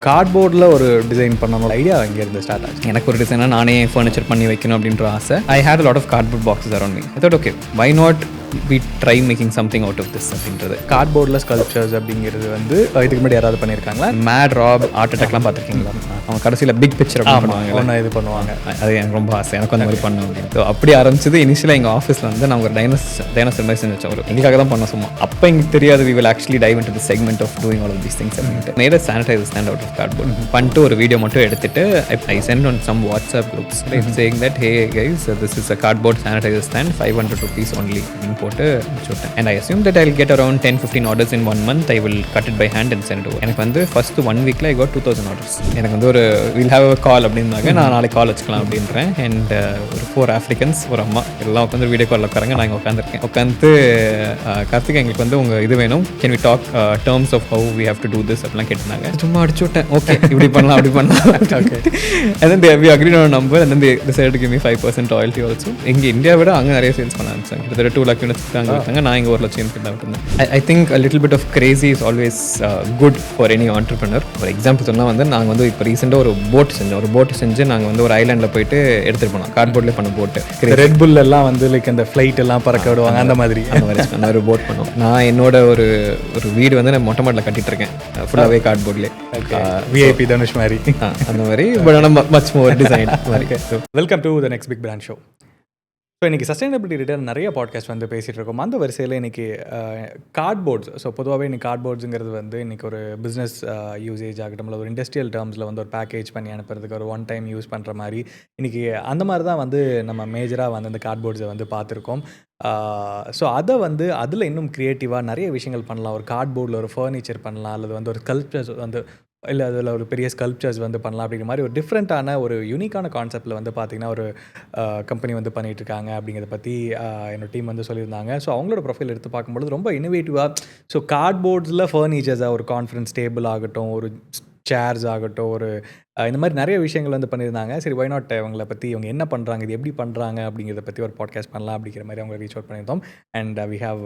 கார்ட்போர்டில் ஒரு டிசைன் பண்ணணும் ஐடியா அங்கேருந்து ஸ்டார்ட் ஆச்சு. எனக்கு ஒரு டிசைனாக நானே ஃபர்னிச்சர் பண்ணி வைக்கணும் அப்படின்ற ஆசை. I had lot of cardboard boxes around me. I thought okay why not we try making something out of this அப்படின்றது. கார்ட்போர்டில் ஸ்கல்ப்சர்ஸ் அப்படிங்கிறது வந்து இதுக்கு முன்னாடி யாராவது பண்ணியிருக்காங்களா? மேட் ராப் ஆர்ட் அட்டாக்லாம் பார்த்துருக்கீங்களா? அவங்க கடைசியில் பிக் பிக்சர் ஒன்று இது பண்ணுவாங்க. அது எனக்கு ரொம்ப ஆசை, எனக்கு அந்த மாதிரி பண்ணணும் அப்படின்னு. ஸோ அப்படி ஆரம்பிச்சது. இனிஷியலாக எங்கள் ஆஃபீஸில் வந்து நாங்கள் ஒரு டைனோசர் மாதிரி செஞ்சு வச்சோம். ஒரு எங்களுக்காக தான் பண்ணோம் சும்மா. அப்போ எங்களுக்கு தெரியாது we will actually dive into the segment of doing all of these things அப்படின்ட்டு. Made a sanitiser stand out of cardboard பண்ணிட்டு ஒரு வீடியோ மட்டும் எடுத்துட்டு I sent on some WhatsApp groups saying that hey guys this is a cardboard sanitiser stand 500 rupees only அப்படின்னு போட்டு வச்சுட்டேன். And I assume that I'll get around 10-15 orders in 1 month. I will cut it by hand and send it over. எனக்கு வந்து first 1 weekல I got 2000 orders. எனக்கு வந்து ஒரு will have a கால் அப்படின்னாங்க. நான் நாளைக்கு கால் வச்சுக்கலாம் அப்படின்றேன். அண்ட் ஒரு 4 ஆஃப்ரிக்கன்ஸ் ஒரு அம்மா எல்லாம் உட்காந்து வீடியோ காலில் உட்காராங்க. நான் இங்கே உட்காந்துருக்கேன். உட்காந்து கார்த்திக் எங்களுக்கு வந்து உங்கள் இது வேணும், can we talk terms of how we have to do this அப்படிலாம் கேட்டிருந்தாங்க. சும்மா அடிச்சு விட்டேன். ஓகே இப்படி பண்ணலாம் அப்படி பண்ணலாம். Okay and then we agreed on a number and then they decided to give me 5% royalty also. இங்கே இந்தியா விட அங்கே நிறைய சேல்ஸ் பண்ண ஆரம்பிச்சாங்க. கிட்டத்தட்ட 2 lakh units அங்கே விட்டாங்க. நான் இங்கே 1 லட்சம் யூனிட் தான் விட்டுருந்தேன். I think a little bit of crazy is always good for any entrepreneur. ஒரு எக்ஸாம்பிள் சொன்னால் வந்து நாங்கள் வந்து இப்போ ரீசெண்டாக ஒரு போட் செஞ்சோம். ஒரு போட்டு செஞ்சு நாங்கள் வந்து ஒரு ஐலாண்டில் போயிட்டு எடுத்துகிட்டு போனோம். கார்ட்போர்ட்லேயே பண்ண போட்டு. ரெட் புல் எல்லாம் வந்து லைக் அந்த ஃப்ளைட் எல்லாம் பறக்க விடுவாங்க அந்த மாதிரி அந்த ஒரு போட் பண்ணோம். நான் என்னோட ஒரு வீடு வந்து நான் மொட்டை மாட்டில் கட்டிட்டு இருக்கேன் ஃபுல்லாகவே கார்ட்போர்ட்லேயே. விஐபி தனுஷ் மாதிரி அந்த மாதிரி பட் ஆனால் மச் மோர் டிசைன் மாதிரி. Welcome to the next big brand show. So இன்றைக்கி சஸ்டைனபிலிட்டி ரிலேட்டட் நிறைய பாட்காஸ்ட் வந்து பேசிகிட்டு இருக்கோம். அந்த வரிசையில் இன்றைக்கி கார்ட்போர்ட்ஸ். ஸோ பொதுவாகவே இன்றைக்கி கார்ட்போர்ட்ஸுங்கிறது வந்து இன்றைக்கி ஒரு பிஸ்னஸ் யூசேஜ் ஆகட்டும், இல்லை ஒரு இண்டஸ்ட்ரியல் டேர்ம்ஸில் வந்து ஒரு பேக்கேஜ் பண்ணி அனுப்புறதுக்கு ஒரு ஒன் டைம் யூஸ் பண்ணுற மாதிரி இன்றைக்கி அந்த மாதிரி தான் வந்து நம்ம மேஜராக வந்து அந்த கார்ட்போர்ட்ஸை வந்து பார்த்துருக்கோம். ஸோ அதை வந்து அதில் இன்னும் க்ரியேட்டிவாக நிறைய விஷயங்கள் பண்ணலாம். ஒரு கார்ட்போர்டில் ஒரு ஃபர்னிச்சர் பண்ணலாம், அல்லது வந்து ஒரு ஸ்கல்ப்சர்ஸ் வந்து இல்லை அதில் ஒரு பெரிய ஸ்கல்ப்சர்ஸ் வந்து பண்ணலாம் அப்படிங்கிற மாதிரி ஒரு டிஃப்ரெண்ட்டான ஒரு யூனிக்கான கான்செப்டில் வந்து பார்த்திங்கன்னா ஒரு கம்பெனி வந்து பண்ணிகிட்ருக்காங்க அப்படிங்கிறத பற்றி என்னோடய டீம் வந்து சொல்லியிருந்தாங்க. ஸோ அவங்களோட ப்ரொஃபைல் எடுத்து பார்க்கும்பொழுது ரொம்ப இன்னோவேட்டிவாக, ஸோ கார்ட்போர்ட்ஸில் ஃபர்னிச்சர்ஸாக ஒரு கான்ஃபரன்ஸ் டேபிள் ஆகட்டும், ஒரு சேர்ஸ் ஆகட்டும், ஒரு இந்த மாதிரி நிறைய விஷயங்கள் வந்து பண்ணியிருந்தாங்க. சரி வை நாட் அவங்கள பற்றி இவங்க என்ன பண்ணுறாங்க, இது எப்படி பண்ணுறாங்க அப்படிங்கிறத பற்றி ஒரு பாட்காஸ்ட் பண்ணலாம் அப்படிங்கிற மாதிரி அவங்க ரீச் அவுட் பண்ணியிருந்தோம். And we have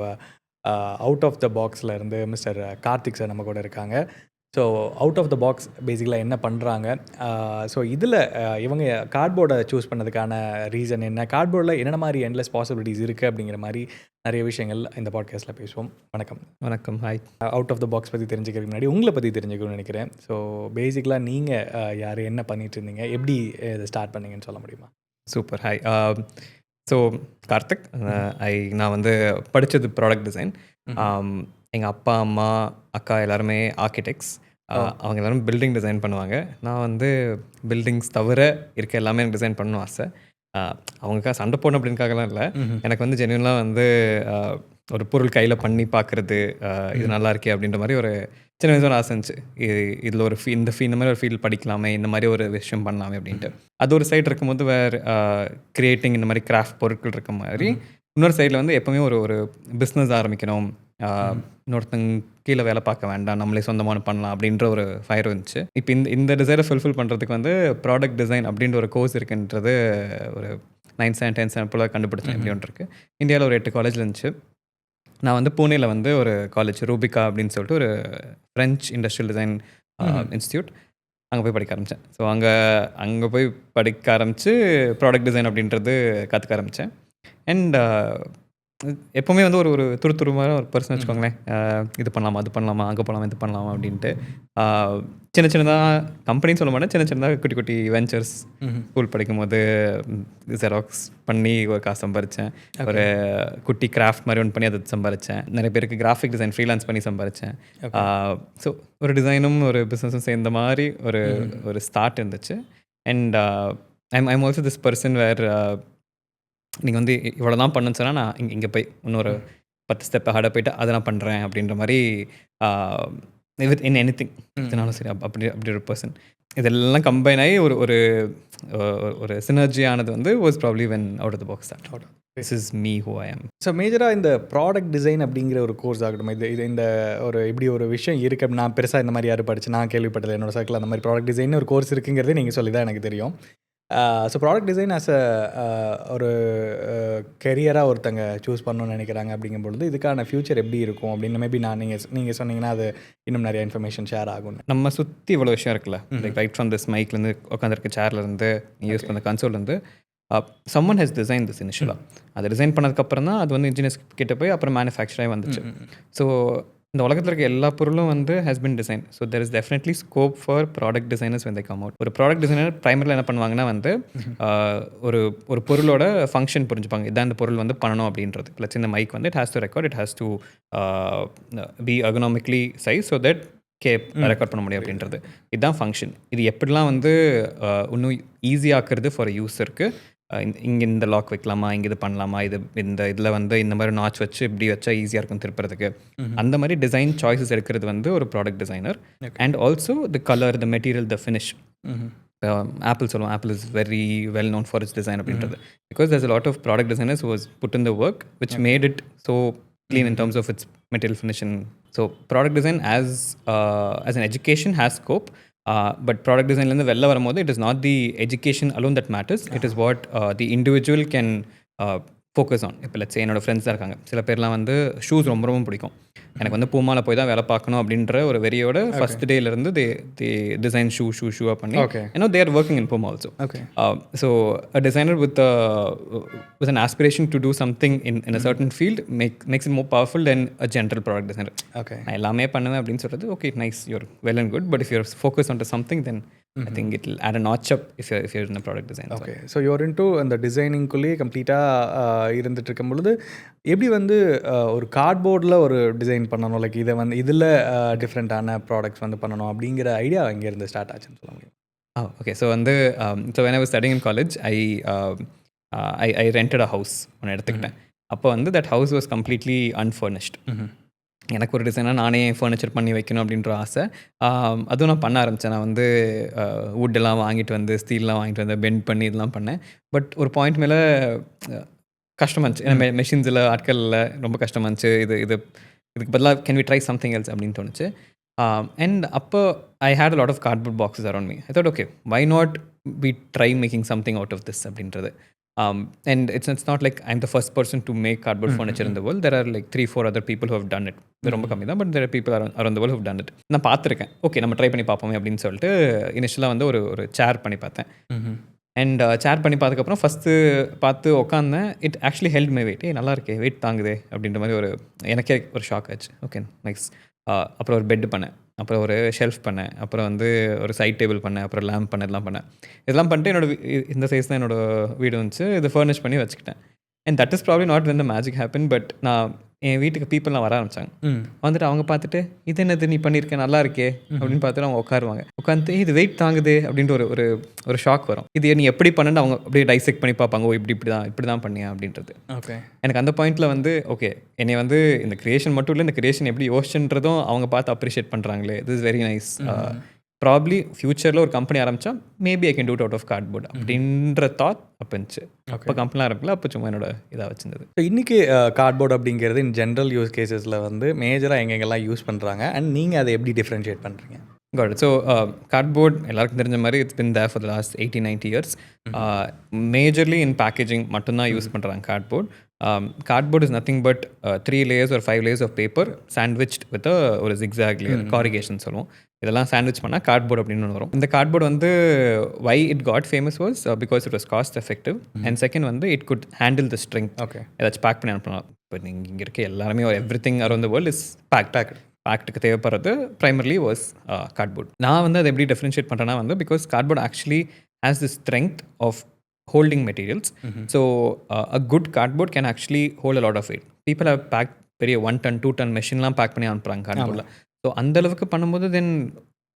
out of the பாக்ஸில் இருந்து மிஸ்டர் கார்த்திக் சார் நம்ம கூட இருக்காங்க. So out of the box பேசிக்கலாக என்ன பண்ணுறாங்க, ஸோ இதில் இவங்க கார்ட்போர்டை சூஸ் பண்ணதுக்கான ரீசன் என்ன, கார்ட்போர்டில் என்னென்ன மாதிரி எண்ட்லெஸ் பாசிபிலிட்டிஸ் இருக்குது அப்படிங்கிற மாதிரி நிறைய விஷயங்கள் இந்த பாட்காஸ்ட்டில் பேசுவோம். வணக்கம். வணக்கம். Hi. Out of the box பற்றி தெரிஞ்சுக்கிறதுக்கு முன்னாடி உங்களை பற்றி தெரிஞ்சுக்கணும்னு நினைக்கிறேன். ஸோ பேசிக்கலாக நீங்கள் யார், என்ன பண்ணிகிட்டு இருந்தீங்க, எப்படி இதை ஸ்டார்ட் பண்ணீங்கன்னு சொல்ல முடியுமா? சூப்பர். ஹாய். ஸோ கார்த்திக், நான் வந்து படித்தது ப்ராடக்ட் டிசைன். எங்கள் அப்பா அம்மா அக்கா எல்லாருமே ஆர்கிடெக்ட்ஸ். அவங்க எல்லோரும் பில்டிங் டிசைன் பண்ணுவாங்க. நான் வந்து பில்டிங்ஸ் தவிர இருக்க எல்லாமே எனக்கு டிசைன் பண்ணணும் ஆசை. அவங்களுக்காக சண்டை போடணும் அப்படின்னுக்காகலாம் இல்லை. எனக்கு வந்து ஜென்யூனாக வந்து ஒரு பொருள் கையில் பண்ணி பார்க்குறது, இது நல்லா இருக்கே அப்படின்ற மாதிரி ஒரு சின்ன வயசுல ஆசை இருந்துச்சு. இதில் ஒரு இந்த மாதிரி ஒரு ஃபீல்டு படிக்கலாமே, இந்த மாதிரி ஒரு விஷயம் பண்ணலாமே அப்படின்ட்டு. அது ஒரு சைடு இருக்கும்போது வேறு கிரியேட்டிங் இந்த மாதிரி கிராஃப்ட் பொருட்கள் இருக்க மாதிரி, இன்னொரு சைடில் வந்து எப்போவுமே ஒரு பிஸ்னஸ் ஆரம்பிக்கணும், இன்னொருத்தங்க கீழே வேலை பார்க்க வேண்டாம், நம்மளே சொந்தமான பண்ணலாம் அப்படின்ற ஒரு ஃபயர் இருந்துச்சு. இப்போ இந்த டிசைரை ஃபுல்ஃபில் பண்ணுறதுக்கு வந்து ப்ராடக்ட் டிசைன் அப்படின்ற ஒரு கோர்ஸ் இருக்குன்றது ஒரு 9th standard 10th standard போல் கண்டுபிடிச்சேன். எப்படி ஒன்று இருக்குது. இந்தியாவில் ஒரு 8 காலேஜில் இருந்துச்சு. நான் வந்து பூனேயில் வந்து ஒரு காலேஜ் ரூபிகா அப்படின்னு சொல்லிட்டு ஒரு ஃப்ரெஞ்ச் இண்டஸ்ட்ரியல் டிசைன் இன்ஸ்டியூட், அங்கே போய் படிக்க ஆரம்பித்தேன். ஸோ அங்கே போய் படிக்க ஆரம்பித்து ப்ராடக்ட் டிசைன் அப்படின்றது கற்றுக்க ஆரம்பித்தேன். அண்ட் எப்போவுமே வந்து ஒரு துருத்துருமான ஒரு பர்சன் வச்சுக்கோங்களேன். இது பண்ணலாமா, அது பண்ணலாமா, அங்கே போகலாமா, இது பண்ணலாமா அப்படின்ட்டு சின்ன சின்னதாக கம்பெனின்னு சொல்ல மாட்டேன், சின்ன சின்னதாக குட்டி குட்டி வெஞ்சர்ஸ். ஸ்கூல் படிக்கும்போது ஜெராக்ஸ் பண்ணி ஒரு காசு சம்பாரித்தேன். ஒரு குட்டி கிராஃப்ட் மாதிரி ஒன்று பண்ணி அதை சம்பாரித்தேன். நிறைய பேருக்கு கிராஃபிக் டிசைன் ஃப்ரீலான்ஸ் பண்ணி சம்பாரித்தேன். ஸோ ஒரு டிசைனும் ஒரு பிஸ்னஸும் சேர்ந்த மாதிரி ஒரு ஸ்டார்ட் இருந்துச்சு. And I'm also this person where நீங்கள் வந்து இவ்வளோ தான் பண்ணுன்னு சொன்னால் நான் இங்கே போய் இன்னொரு 10 ஸ்டெப் ஹார்டாக போய்ட்டு அதை நான் பண்ணுறேன் அப்படின்ற மாதிரி வித் இன் எனி திங் இதனாலும் சரி அப்படி ஒரு பர்சன். இதெல்லாம் கம்பைன் ஆகி ஒரு சினர்ஜி ஆனது வந்து was probably when out of the box start out. This is me who I am. So மேஜராக இந்த ப்ராடக்ட் டிசைன் அப்படிங்கிற ஒரு கோர்ஸ் ஆகட்டும், இது இந்த ஒரு இப்படி ஒரு விஷயம் இருக்குது. நான் பெருசாக இந்த மாதிரி யாரும் படிச்சு நான் கேள்விப்பட்டது என்னோட சர்க்கிள் அந்த மாதிரி ப்ராடக்ட் டிசைன் ஒரு கோர்ஸ் இருக்குங்கிறதே நீங்கள் சொல்லி தான் எனக்கு தெரியும். So product design as a ஒரு கெரியராக ஒருத்தங்க சூஸ் பண்ணணும்னு நினைக்கிறாங்க அப்படிங்கும்பொழுது இதுக்கான ஃப்யூச்சர் எப்படி இருக்கும் அப்படின்னு மேபி நீங்கள் சொன்னீங்கன்னா அது இன்னும் நிறைய இன்ஃபர்மேஷன் ஷேர் ஆகும். நம்ம சுற்றி இவ்வளோ விஷயம் இருக்குல்ல, லைக் ரைட் ஃப்ரம் திஸ் மைக்லேருந்து உட்காந்துருக்க சேர்லேருந்து யூஸ் பண்ண கன்சோல்லேருந்து சம்மன் ஹேஸ் டிசைன் திஸ் இனிஷியலாக. அதை டிசைன் பண்ணதுக்கப்புறம் தான் அது வந்து இன்ஜினியர்ஸ் கிட்ட போய் அப்புறம் மேனுஃபேக்சராகி வந்துச்சு. ஸோ இந்த உலகத்தில் இருக்க எல்லா பொருளும் வந்து has been design. So there is definitely scope for product designers when they come out. ஒரு ப்ராடக்ட் டிசைனர் ப்ரைமரில் என்ன பண்ணுவாங்கன்னா வந்து ஒரு ஒரு பொருளோட ஃபங்க்ஷன் புரிஞ்சுப்பாங்க. இதான் இந்த பொருள் வந்து பண்ணணும் அப்படின்றது. ப்ளஸ் இந்த மைக் வந்து it has to record, it has to be ergonomically size so that record பண்ண முடியும் அப்படின்றது. இதுதான் ஃபங்க்ஷன். இது எப்படிலாம் வந்து இன்னும் ஈஸியாக்குறது ஃபார் யூஸருக்கு. இங்கே இந்த லாக் வைக்கலாமா, இங்கே இது பண்ணலாமா, இது இந்த இதில் வந்து இந்த மாதிரி நாச் வச்சு இப்படி வச்சா ஈஸியாக இருக்கும் திருப்புறதுக்கு. அந்த மாதிரி டிசைன் சாய்ஸஸ் எடுக்கிறது வந்து ஒரு product designer. And also the colour, the material, the finish. Apple சொல்லுவோம், Apple is very well known for its design அப்படின்றது. Because there's a lot of product designers who was put in the work which made it so clean in terms of its material finish. And so product design as an education has scope. But product designலேருந்து வெளில வரும்போது it is not the education alone that matters. It is what the individual can focus on. இப்போ லட்சே என்னோட friends தான் இருக்காங்க. சில பேர்லாம் வந்து shoes ரொம்ப ரொம்ப பிடிக்கும். எனக்கு வந்து பூமால போய் தான் வேலை பார்க்கணும் அப்படின்ற ஒரு வெறியோட ஃபர்ஸ்ட் டேலேருந்து தே டிசைன் ஷூவாக பண்ணி ஏன்னா they are working in Puma also. So a designer with an aspiration to do something in a certain field makes it more powerful than a general product designer. நான் எல்லாமே பண்ணுவேன் அப்படின்னு சொல்கிறது okay nice, your well and good, but if your focus on to something then I think it will add a notch up if you're in a product design. Okay. So you're into அந்த டிசைனிங்குள்ளேயே கம்ப்ளீட்டாக இருந்துட்டு இருக்கும் பொழுது எப்படி வந்து ஒரு கார்ட்போர்டில் ஒரு design பண்ணணும், லைக் இதை வந்து இதில் டிஃப்ரெண்ட்டான ப்ராடக்ட்ஸ் வந்து பண்ணணும் அப்படிங்கிற ஐடியா இங்கேருந்து ஸ்டார்ட் ஆச்சுன்னு சொல்ல முடியும்? ஓகே. ஸோ வந்து when I was studying in college, I rented a house ஒன்று எடுத்துக்கிட்டேன். அப்போ வந்து that house was completely unfurnished. எனக்கு ஒரு டிசைனாக நானே ஃபர்னிச்சர் பண்ணி வைக்கணும் அப்படின்ற ஆசை. அதுவும் நான் பண்ண ஆரம்பித்தேன். நான் வந்து வுட்டெல்லாம் வாங்கிட்டு வந்து, ஸ்டீல்லாம் வாங்கிட்டு வந்து பெண்ட் பண்ணி இதெல்லாம் பண்ணேன். பட் ஒரு பாயிண்ட் மேலே கஷ்டமாக இருந்துச்சு. ஏன்னா மெஷின்ஸில் ஆட்களில் ரொம்ப கஷ்டமாக இருந்துச்சு. இதுக்கு பதிலாக can we try something else அப்படின்னு தோணுச்சு. அண்ட் அப்போ I had a lot of cardboard boxes around me. I thought okay why not we try making something out of this அப்படின்றது. And it's not like I'm the first person to make cardboard furniture in the world. There are like 3-4 other people who have done it. ரொம்ப கம்மி தான், but there are people around the world who have done it. நான் பார்த்துருக்கேன். Okay நம்ம try பண்ணி பார்ப்போமே அப்படின்னு சொல்லிட்டு இனிஷியலாக வந்து ஒரு சேர் பண்ணி பார்த்தேன். அண்ட் சேர் பண்ணி பார்த்ததுக்கப்புறம் ஃபஸ்ட்டு பார்த்து உட்காந்தேன். It actually held my weight. நல்லா இருக்கே, வெயிட் தாங்குதே அப்படின்ற மாதிரி எனக்கே ஒரு ஷாக் ஆச்சு. Okay nice. அப்புறம் ஒரு பெட் பண்ணேன், அப்புறம் ஒரு ஷெல்ஃப் பண்ணேன், அப்புறம் வந்து ஒரு சைட் டேபிள் பண்ணேன், அப்புறம் லேம்ப் பண்ணேன், இதெல்லாம் பண்ணிட்டு இந்த சைஸ் தான் என்னோடய வீடு வந்துச்சு. இதை ஃபர்னிஷ் பண்ணி வச்சுக்கிட்டேன். And that is probably not when the magic happened. But நான் என் வீட்டுக்கு பீப்புளெலாம் வர ஆரம்பித்தாங்க. வந்துட்டு அவங்க பார்த்துட்டு இது என்னது நீ பண்ணியிருக்கேன் நல்லா இருக்கே அப்படின்னு பார்த்துட்டு அவங்க உட்காந்துட்டு இது வெயிட் தாங்குது அப்படின்ட்டு ஒரு ஷாக் வரும். இது நீ எப்படி பண்ணுன்னு அவங்க அப்படியே டைசெக்ட் பண்ணி பார்ப்பாங்க. ஓ இப்படி தான் பண்ணியா அப்படின்றது. ஓகே எனக்கு அந்த பாயிண்டில் வந்து ஓகே என்னை வந்து இந்த கிரியேஷன் மட்டும் இல்லை, இந்த கிரியேஷன் எப்படி யோசிச்சுன்றதும் அவங்க பார்த்து அப்ரிஷியேட் பண்ணுறாங்களே, this is very nice. Probably ஃப்யூச்சரில் ஒரு கம்பெனி ஆரம்பித்தா maybe I can do it out of cardboard அப்படின்ற தாட் அப்போ இருந்துச்சு. அப்போ கம்பெனி ஆரம்பிக்கல, அப்போ சும்மா என்னோட இதாக வச்சிருந்தது. ஸோ இன்றைக்கி கார்ட்போர்ட் அப்படிங்கிறது இன் ஜென்ரல் யூஸ் கேசஸில் வந்து மேஜராக எங்கெங்கெல்லாம் யூஸ் பண்ணுறாங்க அண்ட் நீங்கள் அதை எப்படி டிஃப்ரென்ஷியேட் பண்ணுறீங்க? காட். ஸோ கார்ட்போர்ட் எல்லாருக்கும் தெரிஞ்ச மாதிரி it's been there for the last 80-90 years. Majorly in packaging மட்டும்தான் யூஸ் பண்ணுறாங்க cardboard. Cardboard is nothing but 3 layers or 5 layers of paper sandwiched with ஒரு zigzag layer, corrugation சொல்லுவோம். இதெல்லாம் சாண்ட்விச் பண்ணால் கார்ட்போர்ட் அப்படின்னு ஒன்று வரும். இந்த கார்ட்போர்ட் வந்து why it got famous was because it was cost effective and second வந்து it good handle the strength. Okay ஏதாச்சும் பேக் பண்ணி அனுப்பலாம். இப்போ நீங்கள் இங்கே இருக்க எல்லாருமே everything around the world is பேக்டுக்கு தேவைப்படுறது ப்ரைமர்லி வாஸ் கார்ட்போர்ட். நான் வந்து அதை எப்படி டிஃப்ரென்ஷியேட் பண்ணுறேன்னா வந்து because cardboard actually has the strength of holding materials. So a good cardboard can actually hold a lot of weight. People have packed பெரிய 1 ton 2 ton மெஷின்லாம் back பண்ணி அனுப்புகிறாங்க கார்ட்போர்டில். ஸோ அந்த அளவுக்கு பண்ணும்போது தென்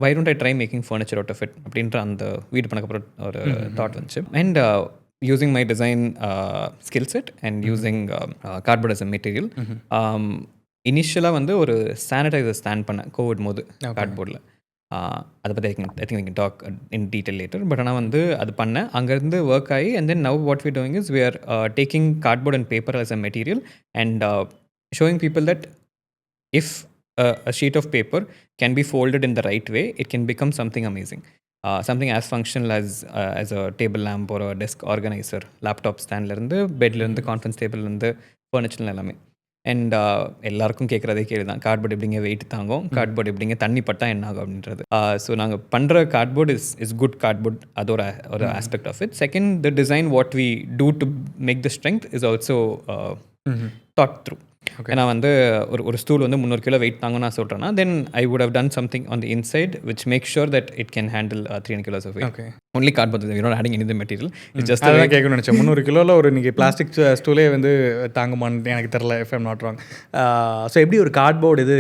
why don't I try making furniture out of it அப்படின்ற அந்த வீடு பண்ணக்கப்புறம் ஒரு தாட் வந்துச்சு. And using my design skill set and using cardboard as a material, இனிஷியலாக வந்து ஒரு சானிடைசர் ஸ்டாண்ட் பண்ணேன் கோவிட் போது கார்ட்போர்டில். அதை பற்றி I think we can talk in detail later. But ஆனால் வந்து அது பண்ணேன், அங்கேருந்து ஒர்க் ஆகி and then now what we're doing is we are taking cardboard and paper as a material and showing people that if a sheet of paper can be folded in the right way, it can become something amazing. Something as functional as a table lamp ஒரு desk organiser, laptop ஸ்டாண்ட்லேருந்து, பெட்லேருந்து, conference டேபிள்லேருந்து, ஃபர்னிச்சர்ல எல்லாமே. And எல்லாருக்கும் கேட்குற அதே கேள்வி தான், cardboard எப்படிங்க வெயிட் தாங்கும், கார்ட்போர்ட் எப்படிங்க தண்ணி பட்டா என்ன ஆகும் அப்படின்றது. ஸோ நாங்கள் பண்ணுற கார்ட்போர்ட் இஸ் குட் கார்ட்போர்ட், அது ஒரு aspect of it. Second, the design what we do to make the strength is also thought through. ஏன்னா வந்து ஒரு ஸ்டூல் வந்து 300 கிலோ வெயிட் தாங்க நான் சொல்கிறேன்னா, then I would have done something on the inside which make sure that it can handle 300 kilos of weight. Okay. Only cardboard, you not adding any material, it's just அதான் கேட்கணும்னு நினச்சேன். 300 கிலோவில் ஒரு நீங்கள் plastic ஸ்டூலே வந்து தாங்குமான்னு எனக்கு தெரில, if I'm not wrong. So எப்படி ஒரு கார்ட்போர்டு இது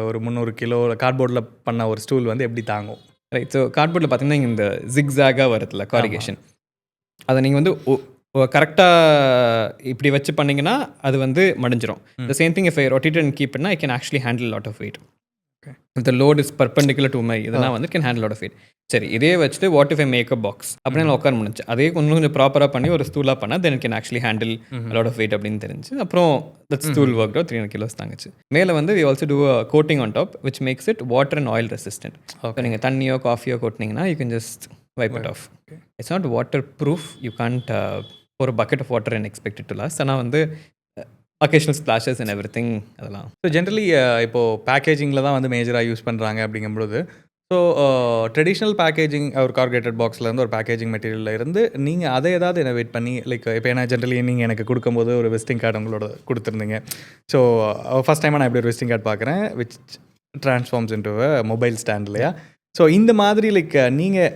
ஒரு 300 கிலோ கார்ட்போர்டில் பண்ண ஒரு ஸ்டூல் வந்து எப்படி தாங்கும்? ரைட். ஸோ கார்ட்போர்டில் பார்த்தீங்கன்னா இந்த ஜிக்ஸாகாக வருதுல்ல காரிகேஷன், அதை நீங்கள் வந்து கரெக்டாக இப்படி வச்சு பண்ணிங்கன்னா அது வந்து மடிஞ்சிரும். The same thing if I rotate and keep பண்ணால் I can actually handle lot of weight. இந்த load is perpendicular to my இதெல்லாம் வந்து can handle lot of weight. சரி, இதே வச்சுட்டு what if I make a box அப்படின்னு நான் உட்கார முடிஞ்சு, அதே கொஞ்சம் ப்ராப்பராக பண்ணி ஒரு ஸ்டூலாக பண்ணால் then can actually handle lot of weight அப்படின்னு தெரிஞ்சு அப்புறம் தட் ஸ்டூல் ஒர்க் 300 kilos தாங்குச்சு. மேலே வந்து we also do a coating on top which makes it water and oil resistant. இப்போ நீங்கள் தண்ணியோ காஃபியோ கொட்டினீங்கன்னா you can just wipe it off. It's not waterproof, you can't ஒரு bucket of water and expect it to last. ஆனால் வந்து occasional splashes and every thing அதெல்லாம். So generally இப்போது பேக்கேஜிங்கில் தான் வந்து மேஜராக யூஸ் பண்ணுறாங்க அப்படிங்கும்பொழுது, ஸோ ட்ரெடிஷ்னல் பேக்கேஜிங் ஒரு கார்கேட்டட் பாக்ஸ்லேருந்து ஒரு பேக்கேஜிங் மெட்டீரியலில் இருந்து நீங்கள் அதை ஏதாவது இனோவேட் பண்ணி லைக் இப்போ ஏன்னா ஜென்ரலி நீங்கள் எனக்கு கொடுக்கும்போது ஒரு விசிட்டிங் கார்டு உங்களோட கொடுத்துருந்தீங்க. ஸோ ஃபஸ்ட் டைமாக நான் எப்படி ஒரு விசிட்டிங் கார்டு பார்க்குறேன் which transforms into mobile stand இல்லையா? ஸோ இந்த மாதிரி லைக் நீங்கள்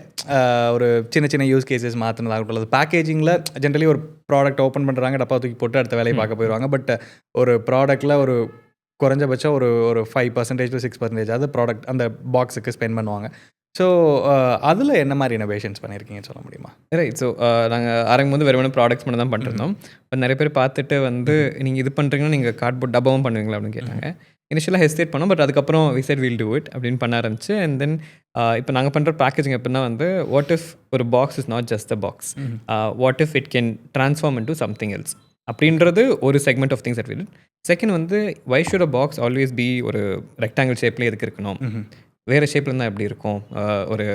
ஒரு சின்ன சின்ன யூஸ் கேசஸ் மாற்றினதாகட்டும், அது பேக்கேஜிங்கில் ஜென்ரலி ஒரு ப்ராடக்ட் ஓப்பன் பண்ணுறாங்க, டப்பா தூக்கி போட்டு அடுத்த வேலையை பார்க்க போயிடுவாங்க. பட் ஒரு ப்ராடக்ட்டில் ஒரு குறைஞ்சபட்சம் ஒரு 5% to 6% அது ப்ராடக்ட் அந்த பாக்ஸுக்கு ஸ்பெண்ட் பண்ணுவாங்க. ஸோ அதில் என்ன மாதிரி இனோவேஷன்ஸ் பண்ணியிருக்கீங்கன்னு சொல்ல முடியுமா? ரைட். ஸோ நாங்கள் ஆரம்பம் வந்து வெறும் ப்ராடக்ட்ஸ் மட்டும் தான் பண்ணிருந்தோம். இப்போ நிறைய பேர் பார்த்துட்டு வந்து நீங்கள் இது பண்ணுறீங்கன்னா நீங்கள் கார்ட்போர்ட் டப்பாவும் பண்ணுவீங்களா அப்படின்னு கேட்டாங்க. இனிஷியலாக ஹெசிடேட் பண்ணோம், பட் அதுக்கப்புறம் we said will do it அப்படின்னு பண்ண ஆரம்பிச்சு. அண்ட் தென் இப்போ நாங்கள் பண்ணுற பேக்கேஜிங் எப்படின்னா வந்து வாட் இஃப் ஒரு box is not just a box, what if it can transform into something else அப்படின்றது ஒரு segment of things that we did. Second வந்து why should a box always be ஒரு ரெக்டாங்கிள் ஷேப்லேயே எதுக்கு இருக்கணும், வேறு ஷேப்பில் இருந்தால் எப்படி இருக்கும், ஒரு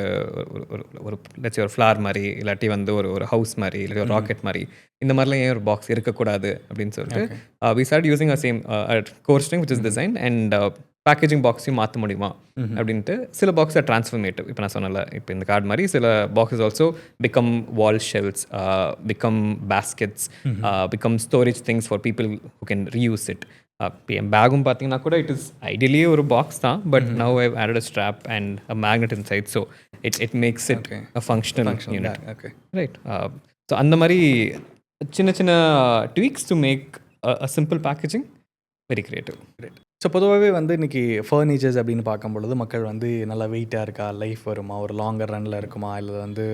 ஒரு லட்சம் ஒரு ஃப்ளார் மாதிரி இல்லாட்டி வந்து ஒரு ஹவுஸ் மாதிரி இல்லாட்டி ஒரு ராக்கெட் மாதிரி இந்த மாதிரிலாம் ஏன் ஒரு பாக்ஸ் இருக்கக்கூடாது அப்படின்னு சொல்லிட்டு we start using a same core string which is design and packaging பாக்ஸையும் மாற்ற முடியுமா அப்படின்ட்டு சில பாக்ஸ் ஆர் ட்ரான்ஸ்ஃபர்மேட்டிவ். இப்போ நான் சொன்னல, இப்போ இந்த கார்டு மாதிரி சில boxes also become wall shelves, become baskets, become storage things for people who can reuse it. என் பேகும் பார்த்தீங்கன்னா கூட இட் இஸ் ஐடியலி ஒரு பாக்ஸ் தான், but now I've added a strap and a magnet inside, so it makes it a functional unit. Right. So அந்த மாதிரி சின்ன சின்ன tweaks to make a simple packaging very creative. Right. So பொதுவாகவே வந்து இன்றைக்கி furnitures அப்படின்னு பார்க்கும்பொழுது மக்கள் வந்து நல்லா வெயிட்டாக இருக்கா, லைஃப் வருமா, ஒரு லாங்கர் ரனில் இருக்குமா, இல்லை வந்து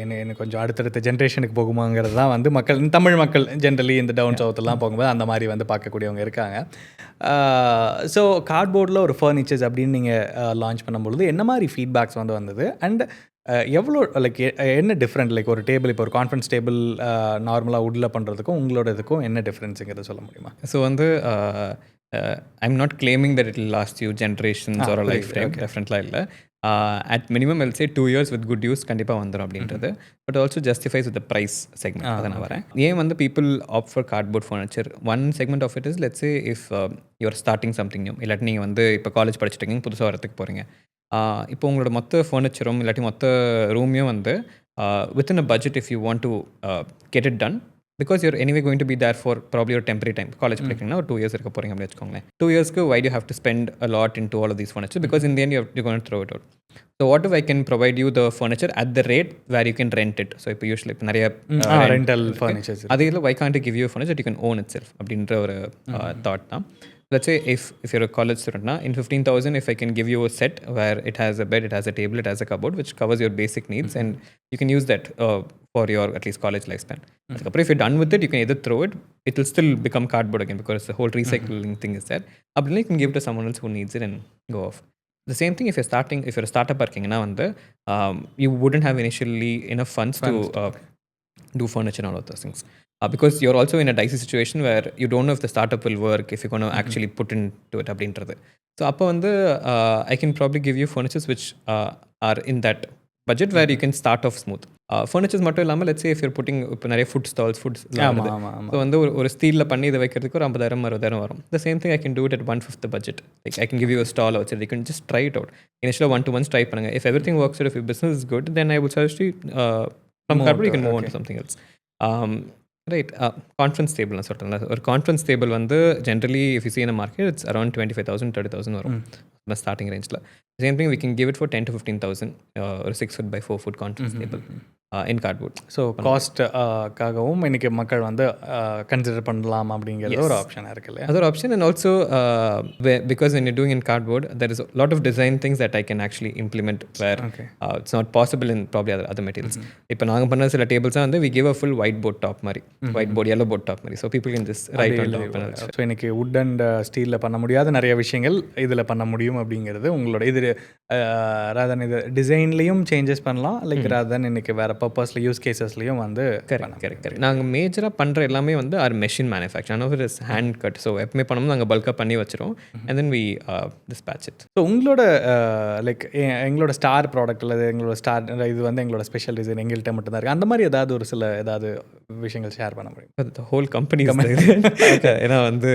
என்ன கொஞ்சம் அடுத்தடுத்த ஜென்ரேஷனுக்கு போகுமாங்கிறது தான் வந்து மக்கள், தமிழ் மக்கள் ஜென்ரலி இந்த டவுன் சவுத்தெல்லாம் போகும்போது அந்த மாதிரி வந்து பார்க்கக்கூடியவங்க இருக்காங்க. ஸோ கார்ட்போர்டில் ஒரு ஃபர்னிச்சர்ஸ் அப்படின்னு நீங்கள் லான்ச் பண்ணும்பொழுது என்ன மாதிரி ஃபீட்பேக்ஸ் வந்து வந்தது? அண்ட் எவ்வளோ லைக் என்ன டிஃப்ரெண்ட், லைக் ஒரு டேபிள் இப்போ ஒரு கான்ஃபரன்ஸ் டேபிள் நார்மலாக வுட்டில் பண்ணுறதுக்கும் உங்களோட இதுக்கும் என்ன டிஃப்ரென்ஸுங்கிறத சொல்ல முடியுமா? ஸோ வந்து I'm not claiming that it will last you generations ஒரு லைஃப் டைம், டெஃபினெட்லாம் இல்லை. At minimum I'll say 2 years with good use கண்டிப்பாக வந்துடும் அப்படின்றது. But also justifies with the price segment. அதை நான் வரேன். ஏன் வந்து people opt for cardboard furniture? One segment of it is let's say if you're starting something new, இல்லாட்டி நீங்கள் வந்து இப்போ காலேஜ் படிச்சுட்டு இருக்கீங்க, புதுசாக வரத்துக்கு போகிறீங்க. இப்போ உங்களோட மொத்த ஃபர்னிச்சரும் இல்லாட்டி மொத்த ரூமையும் வந்து within a budget if you want to get it done, because you're anyway going to be there for probably ஒரு டெம்பரரி டைம். காலேஜ் படிக்கிறீங்கன்னா ஒரு 2 years இருக்க போகிறீங்க அப்படின்னு வச்சுக்கோங்களேன். 2 yearsக்கு why to have to spend a lot in to all of these furniture, because in the end you going to throw it out. So what if I can provide you the furniture at the rate where you can rent it. So இப்போ usually இப்போ நிறைய rental furnitures, அதே இல்லை why can't give you furniture you can own itself அப்படின்ற ஒரு thought தான். Let's say if you're a college student, in 15,000, if I can give you a set where it has a bed, it has a table, it has a cupboard, which covers your basic needs, and you can use that for your at least college lifespan. But if you're done with it, you can either throw it, it will still become cardboard again because the whole recycling thing is there. Or you can give it to someone else who needs it and go off. The same thing if you're a startup working now, you wouldn't have initially enough funds to do furniture and all of those things. because you're also in a dicey situation where you don't know if the startup will work, if you're going to actually put into it அப்படின்றது. So அப்போ வந்து I can probably give you furnitures which are in that budget where you can start off smooth. Furnitures மட்டும் இல்லாமல் let's say if you're putting இப்போ நிறைய food stalls ஆமாம் வருது. ஆமாம் ஸோ வந்து ஒரு ஸ்டீலில் பண்ணி இதை வைக்கிறதுக்கு ஒரு 50,000 60,000 வரும். The same thing I can do it at 1/5 the budget. Like I can give you a stall outside, you can just try it out. Initially 1 to 1 try பண்ணுங்க. If everything works out, if your business is good, then I would suggest you from cardboard you can move on to something else. Right. Conference table நான் சொல்கிறேன். ஒரு conference table வந்து generally if you see in market it's around 25,000 30,000 வரும் starting ரேஞ்சில். Same thing we can give it for 10 to 15,000 ஒரு 6 foot by 4 foot conference table in cardboard. So காஸ்ட்டுக்காகவும் இன்றைக்கி மக்கள் வந்து கன்சிடர் பண்ணலாம் அப்படிங்கிறது ஒரு ஆப்ஷனாக இருக்கு இல்லையா? அது ஒரு option. And also because when you're doing in cardboard there is a lot of design things that I can actually implement where it's not possible in probably other materials. இப்போ நாங்கள் பண்ண சில டேபிள்ஸாக வந்து we give a full white board top மாதிரி, white board yellow board top மாதிரி, so people can just write on top. So இன்றைக்கி would and ஸ்டீலில் பண்ண முடியாத நிறைய விஷயங்கள் இதில் பண்ண முடியும் அப்படிங்கிறது உங்களோட இது. ராதன் இது டிசைன்லேயும் சேஞ்சஸ் பண்ணலாம், லைக் ராதன் இன்றைக்கி வேறு பர்பஸில் யூஸ் கேசஸ்லையும் வந்து கரெக்ட். நாங்கள் மேஜராக பண்ணுற எல்லாமே வந்து ஆர் மெஷின் மேனுஃபேக்சர், ஆனால் ஒரு ஹேண்ட் கட். ஸோ எப்பவுமே பண்ணணும் நாங்கள் பல்காக பண்ணி வச்சிரும் and then we dispatch it. So உங்களோட லைக் எங்களோட ஸ்டார் ப்ராடக்ட் அல்லது எங்களோட ஸ்டார் இது வந்து எங்களோட ஸ்பெஷல் டிசைன் எங்கள்கிட்ட மட்டும் தான் இருக்குது, அந்த மாதிரி ஏதாவது ஒரு சில ஏதாவது விஷயங்கள் ஷேர் பண்ண முடியும்? ஹோல் கம்பெனி ஏன்னா வந்து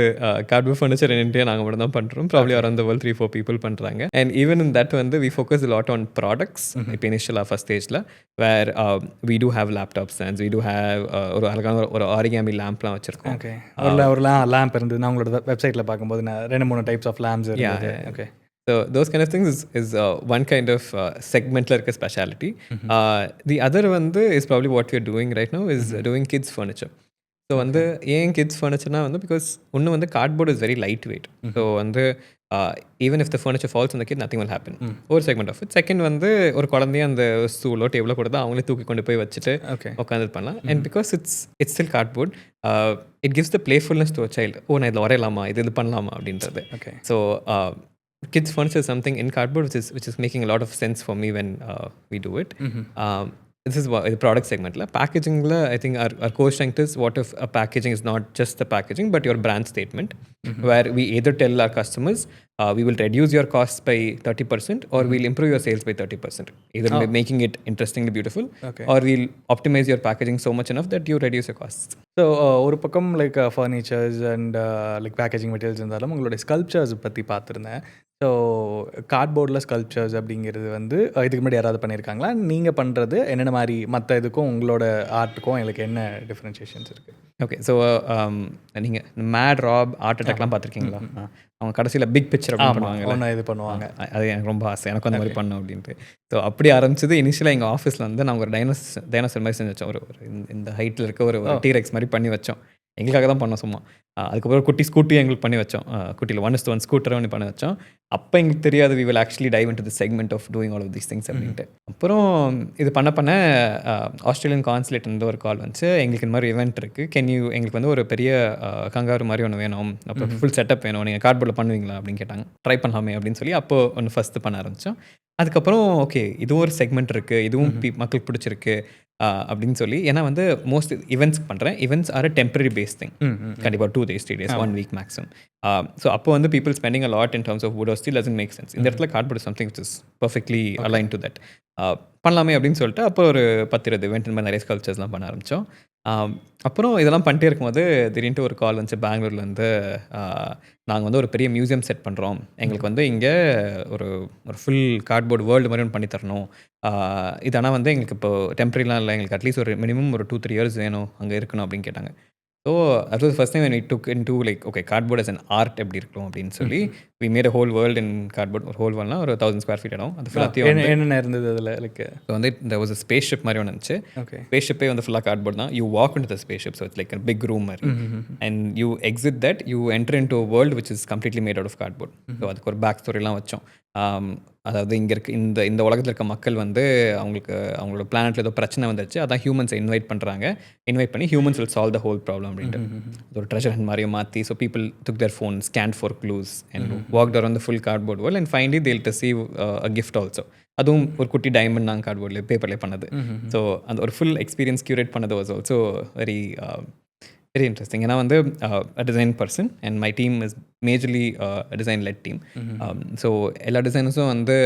கார்ட்போர்ட் ஃபர்னிச்சர் இன் இந்தியா நாங்கள் மட்டும் தான் பண்ணுறோம். Probably around the world 3-4 people பண்ணுறாங்க. அண்ட் ஈவன் இன் தட் வந்து we focus lot on products. இப்போ இனிஷியலாக ஃபர்ஸ்ட் ஸ்டேஜில் வேர் we do have laptop stands, we do have ஒரு அழகான ஒரு ஆரிகாமி லேம்ப்லாம் வச்சுருக்கோம். ஓகே, ஒரு லேம்ப் இருந்தது நான் உங்களோட வெப்சைட்டில் பார்க்கும்போது 2-3 டைப்ஸ் ஆஃப் லேம்ப்ஸ் இருந்தது. Okay, so those kind of things is one kind of segment like a specialty. The other one is probably what we are doing right now is doing kids furniture. So வந்து ஏன் kids ஃபர்னிச்சர்னா வந்து because ஒன்று வந்து cardboard is very light weight. So வந்து even if the furniture falls அந்த kid nothing will happen. ஒரு segment of it. Second வந்து ஒரு குழந்தைய அந்த ஸ்டூலோ டேபிளோ கொடுத்தா அவங்களே தூக்கி கொண்டு போய் வச்சுட்டு உட்காந்து பண்ணலாம். And because it's still cardboard, it gives the playfulness to a child. ஓ நான் இதில் வரையலாமா, இது பண்ணலாமா அப்படின்றது. So kids furniture is something in cardboard which is making a lot of sense for me when we do it. This is the product segment. Packaging la, I think our core strength is what if a packaging is not just the packaging but your brand statement, where we either tell our customers we will reduce your costs by 30% or we'll improve your sales by 30%, either making it interestingly beautiful or we'll optimize your packaging so much enough that you reduce your costs. So ஒரு பக்கம் like furnitures and like packaging materials இருந்தாலும் உங்களோட sculptures பற்றி பார்த்துருந்தேன். So கார்ட்போர்டில் sculptures அப்படிங்கிறது வந்து இதுக்கு முன்னாடி யாராவது பண்ணியிருக்காங்களா? நீங்கள் பண்ணுறது என்னென்ன மாதிரி மற்ற இதுக்கும் உங்களோட ஆர்ட்டுக்கும் எங்களுக்கு என்ன டிஃப்ரென்ஷியேஷன்ஸ் இருக்குது? ஓகே, ஸோ நீங்கள் மேட் ராப் ஆர்ட் அட்டாக்லாம் பார்த்துருக்கீங்களா? அவங்க கடைசியில் பிக் பிக்சர் அப்படின்னு பண்ணுவாங்க, இது பண்ணுவாங்க. அது எனக்கு ரொம்ப ஆசை, எனக்கும் அந்த மாதிரி பண்ணணும் அப்படின்ட்டு. ஸோ அப்படி ஆரம்பிச்சது. இனிஷியலாக எங்கள் ஆஃபீஸில் வந்து நாங்கள் ஒரு டைனோசர் மாதிரி செஞ்சு வச்சோம். ஒரு இந்த ஹைட்டில் இருக்க ஒரு டீரெக்ஸ் மாதிரி பண்ணி வச்சோம். எங்களுக்காக தான் பண்ணோம் சும்மா. அதுக்கப்புறம் குட்டி ஸ்கூட்டி எங்களுக்கு பண்ணி வச்சோம். குட்டியில் 1:1 ஸ்கூட்டரை ஒன்று பண்ணி வச்சோம். அப்போ எங்களுக்கு தெரியாது we will actually dive into the segment of doing all of these things அப்படின்ட்டு. அப்புறம் இது பண்ண ஆஸ்திரேலியன் கான்சுலேட் வந்து ஒரு கால் வந்துச்சு, எங்களுக்கு இந்த மாதிரி இவெண்ட் இருக்குது, எங்களுக்கு வந்து ஒரு பெரிய கங்காரு மாதிரி ஒன்று வேணும், அப்புறம் ஃபுல் செட்டப் வேணும், நீங்கள் கார்ட்போர்டில் பண்ணுவீங்களா அப்படின்னு கேட்டாங்க. ட்ரை பண்ணலாமே அப்படின்னு சொல்லி அப்போ ஒன்று ஃபஸ்ட்டு பண்ண ஆரம்பித்தோம். அதுக்கப்புறம் ஓகே இதுவும் ஒரு செக்மெண்ட் இருக்குது, இதுவும் மக்களுக்கு பிடிச்சிருக்கு அப்படின்னு சொல்லி. ஏன்னா வந்து மோஸ்ட் ஈவெண்ட்ஸ் பண்ணுறேன். Events are temporary base thing. கண்டிப்பாக 2 days 3 days 1 week maximum. So அப்போ வந்து people spending a lot in terms of wood or steel doesn't make sense. இந்த இடத்துல cardboard is something which is perfectly align to that. பண்ணலாமே அப்படின்னு சொல்லிட்டு அப்போ ஒரு 10-20 இவெண்ட் இந்த மாதிரி நிறைய ஸ்கல்ப்சர்ஸ்லாம் பண்ண ஆரம்பித்தோம். அப்புறம் இதெல்லாம் பண்ணிட்டே இருக்கும்போது திடீர்னு ஒரு கால் வந்துச்சு பெங்களூர்லேருந்து. நாங்கள் வந்து ஒரு பெரிய மியூசியம் செட் பண்ணுறோம், எங்களுக்கு வந்து இங்கே ஒரு ஃபுல் கார்ட்போர்ட் வேர்ல்டு மாதிரி ஒன்று பண்ணி தரணும். இது ஆனால் வந்து எங்களுக்கு இப்போ டெம்பரரிலாம் இல்லை, எங்களுக்கு அட்லீஸ்ட் ஒரு மினிமம் ஒரு 2-3 years வேணும் அங்கே இருக்கணும் அப்படின்னு கேட்டாங்க. ஸோ அது was first time when we took into like okay cardboard as an art எப்படி இருக்கும் அப்படின்னு சொல்லி we made a whole world in cardboard. ஒரு ஹோல் வேர்ல்ட்னா ஒரு 1000 square feet இடம். அது ஃபுல்லாத்தையும் என்னென்ன இருந்தது அதில்? லைக் வந்து there was a spaceship மாதிரி ஒன்று இருந்துச்சு. ஸ்பேஸ்ஷிப்பே வந்து ஃபுல்லாக கார்ட்போர்ட் தான். you walk into the spaceship, so it's like a big room மாதிரி, and you exit that, you enter into a world which is completely made out of cardboard. So அதுக்கு ஒரு back ஸ்டோரிலாம் வச்சோம். அதாவது இங்கே இருக்க இந்த உலகத்தில் இருக்க மக்கள் வந்து அவங்களோட பிளானெட்டில் ஏதோ பிரச்சனை வந்துருச்சு, அதான் ஹியூமன்ஸை இன்வைட் பண்ணி humans will solve the whole problem அப்படின்ட்டு ஒரு ட்ரெஷர் ஹண்ட் மாதிரியும் மாற்றி. So people took there phone, scan for clues and walked around the full cardboard world and finally they will receive a gift also. அதுவும் ஒரு குட்டி diamond நாங்கள் கார்ட்போர்டில் பேப்பர்லேயே பண்ணது. So அந்த ஒரு ஃபுல் எக்ஸ்பீரியன்ஸ் கியூரேட் பண்ணது was also very very interesting. ஏன்னா வந்து design person and my team is majorly design let team. So எல்லா டிசைனர்ஸும் வந்து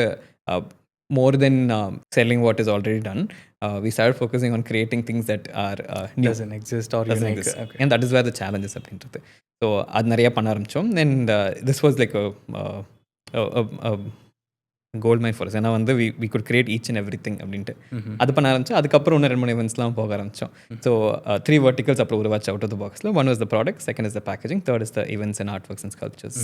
more than selling what is already done, we started focusing on creating things that are new. Doesn't exist or Doesn't unique. exist. Okay. And that is where the challenge is அப்படின்றது. So அது நிறைய பண்ண ஆரம்பித்தோம். And this was like gold mine for ஏன்னா வந்து we could create each and every thing அப்படின்ட்டு அது பண்ண ஆரம்பிச்சு. அதுக்கப்புறம் இன்னும் 2-3 events போக ஆரம்பித்தோம். ஸோ 3 verticals அப்புறம் உருவாச்சு அவுட் ஆஃப் த பாக்ஸில். One was the product, second is the packaging, third is the events and art works and sculptures.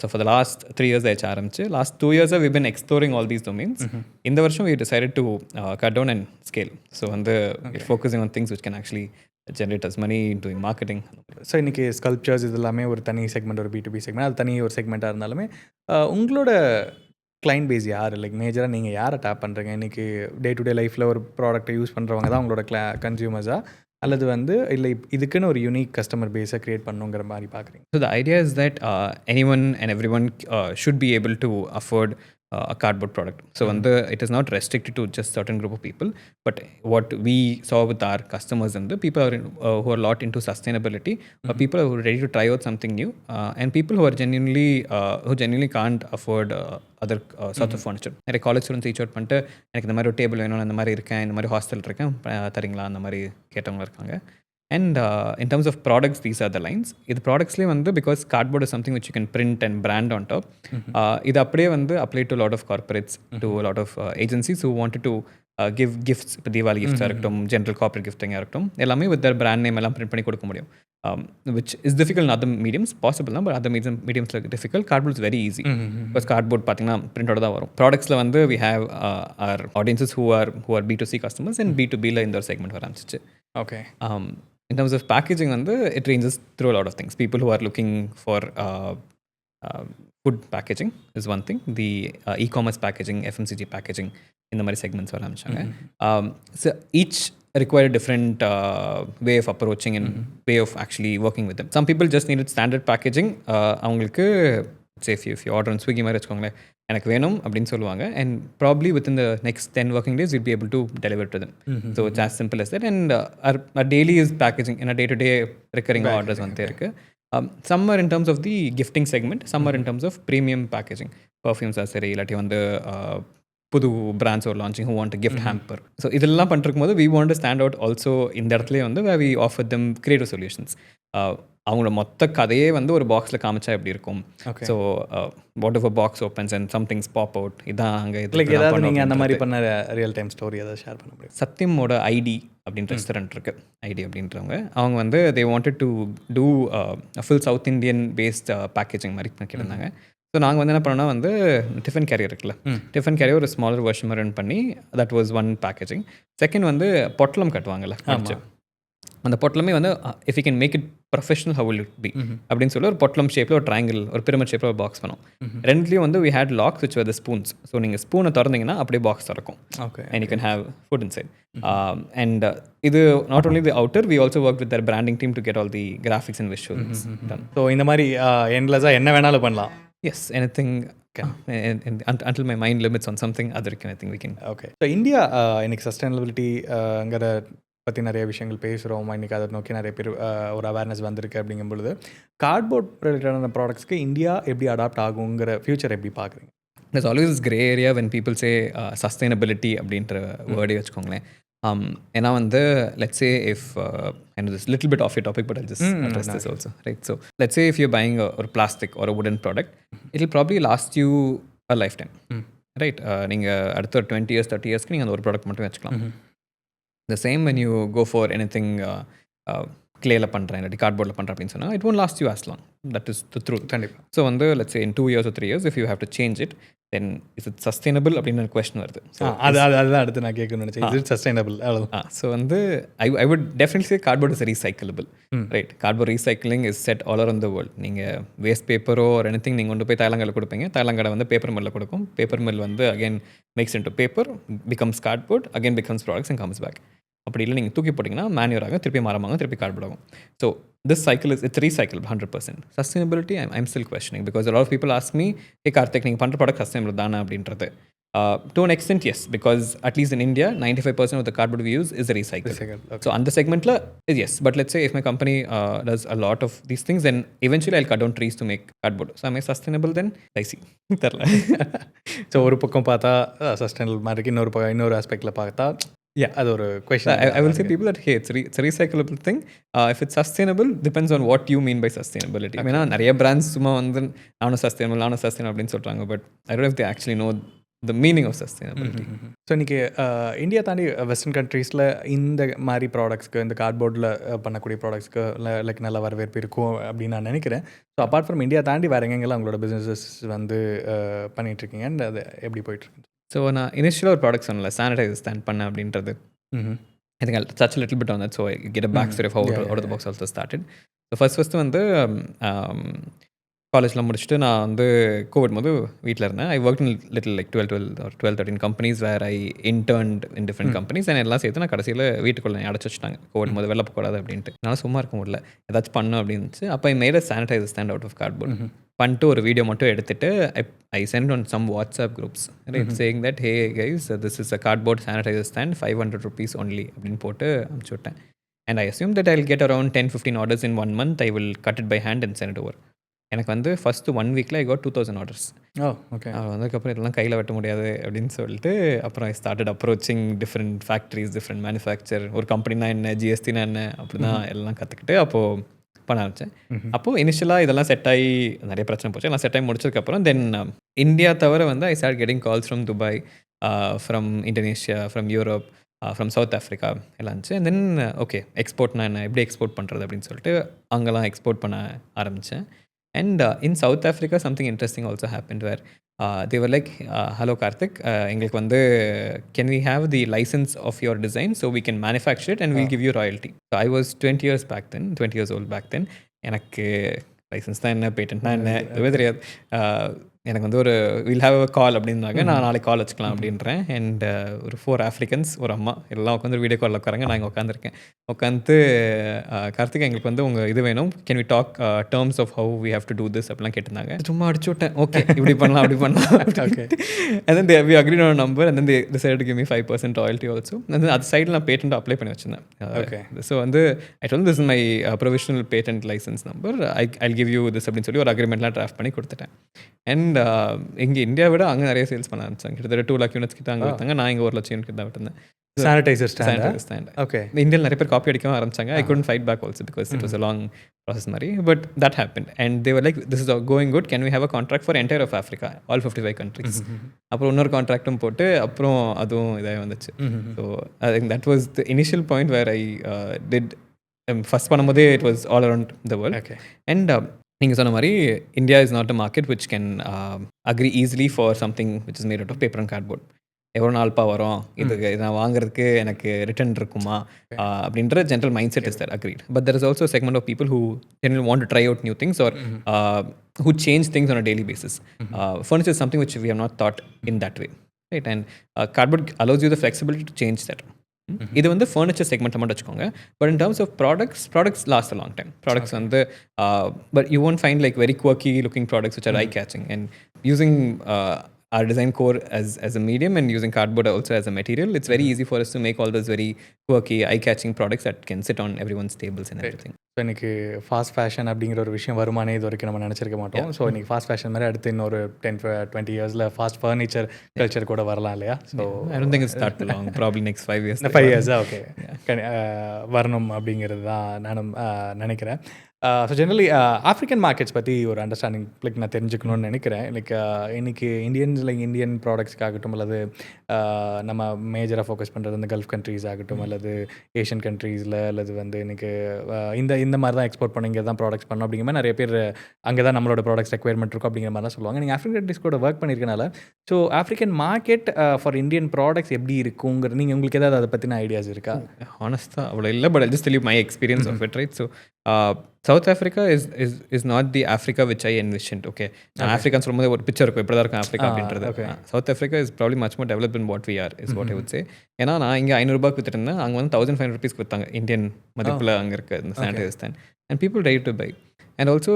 So for the last 3 years ஆயிடுச்சு ஆரம்பிச்சு. Last 2 years we've been exploring all these domains. இந்த வருஷம் we decided to cut down and scale. So வந்து we're focusing on things which can actually generate us money, doing marketing. So இன்றைக்கி sculptures இது எல்லாமே ஒரு தனி செக்மெண்ட், ஒரு B2B segment, அது தனி ஒரு செக்மெண்ட்டாக இருந்தாலுமே உங்களோட கிளைண்ட் பேஸ் யார்? லைக் மேஜராக நீங்கள் யாரை டேப் பண்ணுறீங்க? இன்றைக்கி டே டு டே லைஃப்பில் ஒரு ப்ராடக்ட்டை யூஸ் பண்ணுறவங்க தான் உங்களோட கன்சியூமர்ஸாக, அல்லது வந்து இல்லை இதுக்குன்னு ஒரு யூனிக் கஸ்டமர் பேஸை க்ரியேட் பண்ணுங்கிற மாதிரி பார்க்குறீங்க? So the idea is that anyone and everyone should be able to afford a cardboard product. So it is not restricted to just certain group of people, but what we saw with our customers and the people who are a lot into sustainability, people who are ready to try out something new, and people who are genuinely can't afford other sorts of furniture. நிறைய college students reach out பண்ணிட்டு எனக்கு இந்த மாதிரி ஒரு table வேணும், இந்த மாதிரி இருக்கேன், இந்த மாதிரி ஹாஸ்டல் இருக்கேன், தரீங்களா, அந்த மாதிரி கேட்டவங்க இருக்காங்க. And in terms of products, these are the lines. இது ப்ராடக்ட்ஸ்லேயே வந்து because cardboard is something which you can print and brand on top. இது அப்படியே வந்து apply to a lot of corporates, to a lot of agencies who wanted to give gifts. இப்போ தீபாவளி கிஃப்ட்ஸாக இருக்கட்டும், general corporate கிஃப்டிங்காக இருக்கட்டும், எல்லாமே with their brand name எல்லாம் print பண்ணி கொடுக்க முடியும். Which is difficult in other mediums, possible தான், but other mediums like difficult. Cardboard is very easy. Because cardboard பார்த்தீங்கன்னா பிரிண்டோட தான் வரும். ப்ராடக்ட்ஸில் வந்து we have our audiences who are B2C customers and B2B இந்த ஒரு செக்மெண்ட் வர ஆரம்பிச்சிச்சு. Okay. In terms of packaging, it ranges through a lot of things. People who are looking for food packaging is one thing. The e-commerce packaging, FMCG packaging, in the many segments வர ஆரம்பிச்சாங்க. So each require a different way of approaching and way of actually working with them. Some people just needed standard packaging. அவங்களுக்கு say if you order on Swiggy மாதிரி வச்சுக்கோங்களேன், எனக்கு வேணும் அப்படின்னு சொல்லுவாங்க, and probably within the next 10 working days we'll be able to deliver to them. So it's as simple as that. And our daily is packaging in a day-to-day recurring orders வந்துட்டே இருக்கு. Some are in terms of the gifting segment, some are in terms of premium packaging, perfumes ஆ சரி, இல்லாட்டி வந்து புது brands ஒரு launching, who want to gift hamper. So இதெல்லாம் பண்ணிருக்கும் போது we want to stand out also இந்த இடத்துலேயே வந்து where we offer them creative solutions. அவங்களோட மொத்த கதையே வந்து ஒரு பாக்ஸில் காமிச்சா எப்படி இருக்கும். So what if a box opens and somethings pop out, இதான் அங்கே ஏதாவது நீங்கள் அந்த மாதிரி பண்ண ரியல் டைம் ஸ்டோரி ஏதாவது ஷேர் பண்ண முடியும்? சத்தியமோட ஐடி அப்படின்ற ரெஸ்டாரண்ட் இருக்குது, ஐடி அப்படின்றவங்க. அவங்க வந்து they wanted to do full South Indian based packaging மாதிரி கேட்டிருந்தாங்க. ஸோ நாங்கள் வந்து என்ன பண்ணோன்னா வந்து டிஃபன் கேரியர் இருக்குல்ல, டிஃபன் கேரியர் ஒரு ஸ்மாலர் வெர்ஷன் ரன் பண்ணி that was one packaging. Second வந்து பொட்டலம் கட்டுவாங்கல்ல, அந்த பொட்டலமே வந்து if you can make it professional how will it be அப்படின்னு சொல்லி ஒரு பொட்டலம் ஷேப்பில் ஒரு ட்ரையாங்கிள், ஒரு பிரமிட் ஷேப்பில் ஒரு பாக்ஸ் பண்ணோம். ரெண்டுலேயும் வந்து we had locks which were the spoons. So நீங்கள் ஸ்பூனை திறந்தீங்கன்னா அப்படியே பாக்ஸ் திறக்கும். And you can have food inside. And இது not only the outer, we also worked with their branding team to get all the graphics and visuals done. So இந்த மாதிரி எண்ட்லெஸ்ஸாக என்ன வேணாலும் பண்ணலாம். Yes, anything. Until my mind limits on something, other I think we can. Okay. So India இன்னைக்கு சஸ்டைனபிலிட்டிங்கிற பற்றி நிறைய விஷயங்கள் பேசுகிறோம். இன்றைக்கி அதை நோக்கி நிறைய பேர் ஒரு அவேர்னஸ் வந்திருக்கு. அப்படிங்கும் பொழுது கார்ட்போர்ட் ரிலேட்டடான ப்ராடக்ட்ஸ்க்கு இந்தியா எப்படி அடாப்ட் ஆகுங்கிற ஃபியூச்சர் எப்படி பார்க்குறீங்க? There's always this grey area when people say sustainability அப்படின்ற வேர்டே வச்சுக்கோங்களேன். ஏன்னா வந்து let's say if I know this little bit off your topic but I'll just address this also, right? So let's say if you're buying a plastic or a wooden product, it'll probably last you a lifetime, right? நீங்கள் அடுத்த 20 years 30 years நீங்கள் அந்த ஒரு product மட்டும் வச்சுக்கலாம். The same when you go for anything clayல பண்ணுறேன் இல்லாட்டி கார்ட்போர்டில் பண்ணுறேன் அப்படின்னு சொன்னால் it won't last you as long. That is the truth. கண்டிப்பாக. ஸோ வந்து let's say in 2 years or 3 years if you have to change it, then is it sustainable அப்படின்னு ஒரு question வருது. அதுதான் அடுத்து நான் கேட்கணும்னு நினச்சேன். Is it sustainable? அவ்வளோதான். ஸோ வந்து I would definitely say cardboard is recyclable, right? Cardboard recycling is set all around the world. நீங்கள் வேஸ்ட் பேப்பரோ or anything நீங்கள் கொண்டு போய் தாய்லாந்தில் கொடுப்பீங்க, தாய்லாங்கடை வந்து பேப்பர் மில்லில் கொடுக்கும், பேப்பர் மில் வந்து again makes into paper, becomes cardboard, again becomes products and comes back. அப்படி இல்லை நீங்கள் தூக்கி போட்டிங்கன்னா மேன்யூராக திருப்பி மரமாகும், திருப்பி கார்ட்போர்ட் ஆகும். So this cycle it's recycle 100%. Sustainability I'm still questioning because a lot of people ask me, hey Karthik, நீங்கள் பண்ணுற ப்ராடக்ட் சஸ்டைனபிள் தானே அப்படின்றது. To an extent, yes, because at least in India, 95% of the cardboard we use is recycled. Okay. So, on the segment, yes. But let's say if my company does a lot of these things, then eventually I'll cut down trees to make cardboard. So, am I sustainable then? I see. So ஒரு பக்கம் பார்த்தா sustainable மாதிரி இருக்கு, இன்னொரு ஆஸ்பெக்டில் பார்த்தா Yeah. அது ஒரு question. I will say people that, hey, it's a recyclable thing. If it's sustainable, depends on what you mean by sustainability. I mean, நிறைய brands சும்மா வந்து நானும் sustainable அப்படின்னு சொல்கிறாங்க, but I don't know if they actually know the meaning of sustainability. So இன்றைக்கி India தாண்டி western கண்ட்ரீஸில் இந்த மாதிரி ப்ராடக்ட்ஸ்க்கு, இந்த கார்ட்போர்டில் பண்ணக்கூடிய ப்ராடக்ட்ஸ்க்கு லைக் நல்ல வரவேற்பு இருக்கும் அப்படின்னு நான் நினைக்கிறேன். ஸோ அப்பார்ட் ஃப்ரம் இந்தியா தாண்டி வேறு எங்கெங்கெல்லாம் உங்களோட பிஸ்னஸஸ் வந்து பண்ணிகிட்ருக்கீங்க அண்ட் அது எப்படி போயிட்டுருக்கு? ஸோ நான் இனிஷியலாக ஒரு ப்ராடக்ட் சொன்னல, சானிடைசர் ஸ்டாண்ட் பண்ணேன் அப்படின்றது. I think I'll touch a little bit on that, so I get a backstory of how out of the box also started. So first வந்து காலேஜ்லாம் முடிச்சுட்டு நான் வந்து கோவிட் போது வீட்டில் இருந்தேன். I work in little like 12-13 companies where I interned in different companies. And எல்லாம் சேர்த்து நான் கடைசியில் வீட்டுக்குள்ளே அடைச்சி வச்சுட்டாங்க கோவிட் போது, வெளில போகக்கூடாது அப்படின்ட்டு. என்னால் சும்மா இருக்க முடியல, ஏதாச்சும் பண்ணணும் அப்படின்னு. அப்போ I made a sanitiser stand out of cardboard. பண்ணிட்டு ஒரு வீடியோ மட்டும் எடுத்துட்டு I sent on some WhatsApp groups saying that hey guys this is a cardboard sanitiser stand, 500 rupees only அப்படின்னு போட்டு அனுப்பிச்சி விட்டேன். And I assume that I will get around 10-15 orders in 1 month. I will cut it by hand and send it over. எனக்கு வந்து first 1 weekல I got 2000 orders. Okay. வந்ததுக்கப்புறம் இதெல்லாம் கையில் வெட்ட முடியாது அப்படின்னு சொல்லிட்டு அப்புறம் I started approaching different factories, different manufacture, ஒரு கம்பெனினா என்ன, ஜிஎஸ்டினா என்ன, அப்படி தான் எல்லாம் கற்றுக்கிட்டு அப்போது பண்ண ஆரம்பித்தேன். அப்போது இனிஷியலாக இதெல்லாம் செட் ஆகி நிறைய பிரச்சனை போச்சு. எல்லாம் செட் ஆகி முடிச்சதுக்கப்புறம் தென் இந்தியா தவிர வந்து I start getting calls from Dubai, from Indonesia, from Europe, from south Africa எல்லாம் இருந்துச்சு. அண்ட் தென் ஓகே எக்ஸ்போர்ட்னா என்ன, எப்படி எக்ஸ்போர்ட் பண்ணுறது அப்படின்னு சொல்லிட்டு அங்கெல்லாம் எக்ஸ்போர்ட் பண்ண ஆரம்பித்தேன். And in South Africa, something interesting also happened where they were like, hello Karthik, எங்களுக்கு வந்து can we have the license of your design so we can manufacture it and we'll give you royalty. So I was 20 years old back then. எனக்கு licence தான் என்ன, பேட்டன்ட்னா என்ன எதுவே தெரியாது. எனக்கு வந்து ஒரு வில் ஹாவ் அ கால் அப்படின்னாங்க. நான் நாளைக்கு கால் வச்சுக்கலாம் அப்படின்றேன். அண்ட் ஒரு 4 ஆஃப்ரிக்கன்ஸ், ஒரு அம்மா எல்லாம் உட்காந்து வீடியோ காலில் உட்காராங்க. நான் இங்கே உட்காந்துருக்கேன். உட்காந்து கார்த்திக் எங்களுக்கு வந்து உங்கள் இது வேணும், can we talk terms of how we have to do this அப்படிலாம் கேட்டிருந்தாங்க. சும்மா அடிச்சு விட்டேன், ஓகே இப்படி பண்ணலாம் அப்படி பண்ணலாம். Okay. And then we agreed on number and then they decided to give me 5% royalty also. And அது சைடில் நான் பேட்டன்ட் அப்ளை பண்ணி வச்சிருந்தேன். ஓகே. ஸோ வந்து I told this is my provisional patent license number, I'll give you this அப்படின்னு சொல்லி ஒரு அக்ரிமெண்ட்லாம் draft பண்ணி கொடுத்துட்டேன். அண்ட் இங்கே இந்தியா விட அங்கே நிறைய சேல்ஸ் பண்ண ஆரம்பிச்சாங்க. கிட்டத்தட்ட 2 lakh units கிட்ட அங்கே விட்டாங்க. நான் இங்கே 1 lakh unit கிட்ட விட்டுருந்தேன். Sanitiser stand. ஓகே. இந்தியாவில் நிறைய பேர் காப்பி அடிக்கவும் ஆரம்பிச்சாங்க. ஐ couldn't fight back also because it was a long process மாதிரி. But that happened and they were like, this is going good, can we have a contract for entire of Africa, all 55 countries. அப்புறம் இன்னொரு கான்ட்ராக்டும் போட்டு அப்புறம் அதுவும் இதாக வந்துச்சு. So I think that was the initial point where I did first பண்ணும்போதே it was all around the world. Okay. And நீங்கள் சொன்ன மாதிரி India is not a market which can agree easily for something which is made out of paper and cardboard. எவ்வளோ நாள்ப்பா வரும், இது நான் வாங்குறதுக்கு எனக்கு ரிட்டர்ன் இருக்குமா அப்படின்ற general mindset is there agreed. But there is also segment of people who general want to try out new things or who change things on a daily basis. Furniture is something which we have not thought in that way, right? And cardboard allows you the flexibility to change that. இது வந்து furniture segment மட்டும் வச்சுக்கோங்க. But in terms of products last a long time. Products வந்து but you won't find like very quirky looking products which are eye catching, and using our design core as a medium and using cardboard also as a material, it's very easy for us to make all those very quirky eye catching products that can sit on everyone's tables and everything. So இன்றைக்கி fast fashion அப்படிங்கிற ஒரு விஷயம் வருமானே இது வரைக்கும் நம்ம நினச்சிருக்க மாட்டோம். So இன்றைக்கி fast fashion மாதிரி அடுத்து இன்னொரு 10-20 yearsல ஃபாஸ்ட் ஃபர்னிச்சர் கல்ச்சர் கூட வரலாம் இல்லையா? So I don't think it's that long, probably next 5 years. 5 years okay வரணும் அப்படிங்கிறது தான் நானும் நினைக்கிறேன். ஸோ ஜென்ரலி ஆஃப்ரிக்கன் மார்க்கெட்ஸ் பற்றி ஒரு அண்டர்ஸ்டாண்டிங் லைக் நான் தெரிஞ்சுக்கணும்னு நினைக்கிறேன். லைக் இன்றைக்கி இந்தியன் ப்ராடக்ட்ஸ்க்காகட்டும் அல்லது நம்ம மேஜராக ஃபோக்கஸ் பண்ணுறது இந்த கல்ஃப் கண்ட்ரீஸ் ஆகட்டும் அல்லது ஏஷியன் கண்ட்ரீஸில் அல்லது வந்து இன்றைக்கி இந்த மாதிரி தான் எக்ஸ்போர்ட் பண்ணி இங்கே தான் ப்ராடக்ட்ஸ் பண்ணணும் அப்படிங்கிற மாதிரி நிறைய பேர் அங்கே தான் நம்மளோட ப்ராடக்ட்ஸ் ரெக்யர்மெண்ட் இருக்கும் அப்படிங்கிற மாதிரி தான் சொல்லுவாங்க. நீங்கள் ஆஃப்ரிக்கன் கண்ட்ரீஸ் கூட ஒர்க் பண்ணியிருக்கனால so African market for Indian products எப்படி இருக்குங்கிற நீங்கள் உங்களுக்கு ஏதாவது அதை பற்றின ஐடியாஸ் இருக்கா? ஹானஸ்ட்டாக அவ்வளோ இல்லை, but I just tell you my experience of it, right? So South Africa is not the Africa which I envisioned. Okay, African சொல்லும்போது ஒரு பிக்சர் இருக்கும், இப்படி தான் இருக்கும் ஆஃப்ரிக்கா அப்படின்றது. South Africa is probably much more developed than what we are, is what I would say. ஏன்னா நான் இங்கே 500 ரூபாய்க்கு வித்துட்டு அங்கே வந்து 1500 rupees கொடுத்தாங்க இந்தியன் மதிப்பில் அங்கே இருக்க இந்த sanitizer stand. And people ready to buy. And also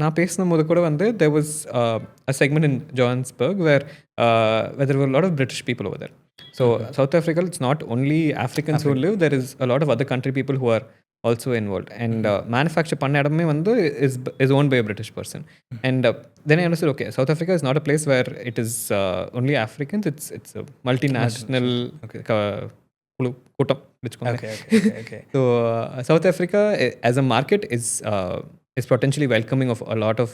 நான் பேசும்போது கூட வந்து there was a segment in Johannesburg where there were a lot of British people over there. So South Africa, it's not only Africans who live, there is a lot of other country people who are also involved. And manufacture பண்ண இடமே வந்து is owned by a British person. And then I understood, okay, South Africa is not a place where it is only Africans, it's a multinational கூட்டம் வச்சுக்கோங்க. So South Africa as a market is potentially welcoming of a lot of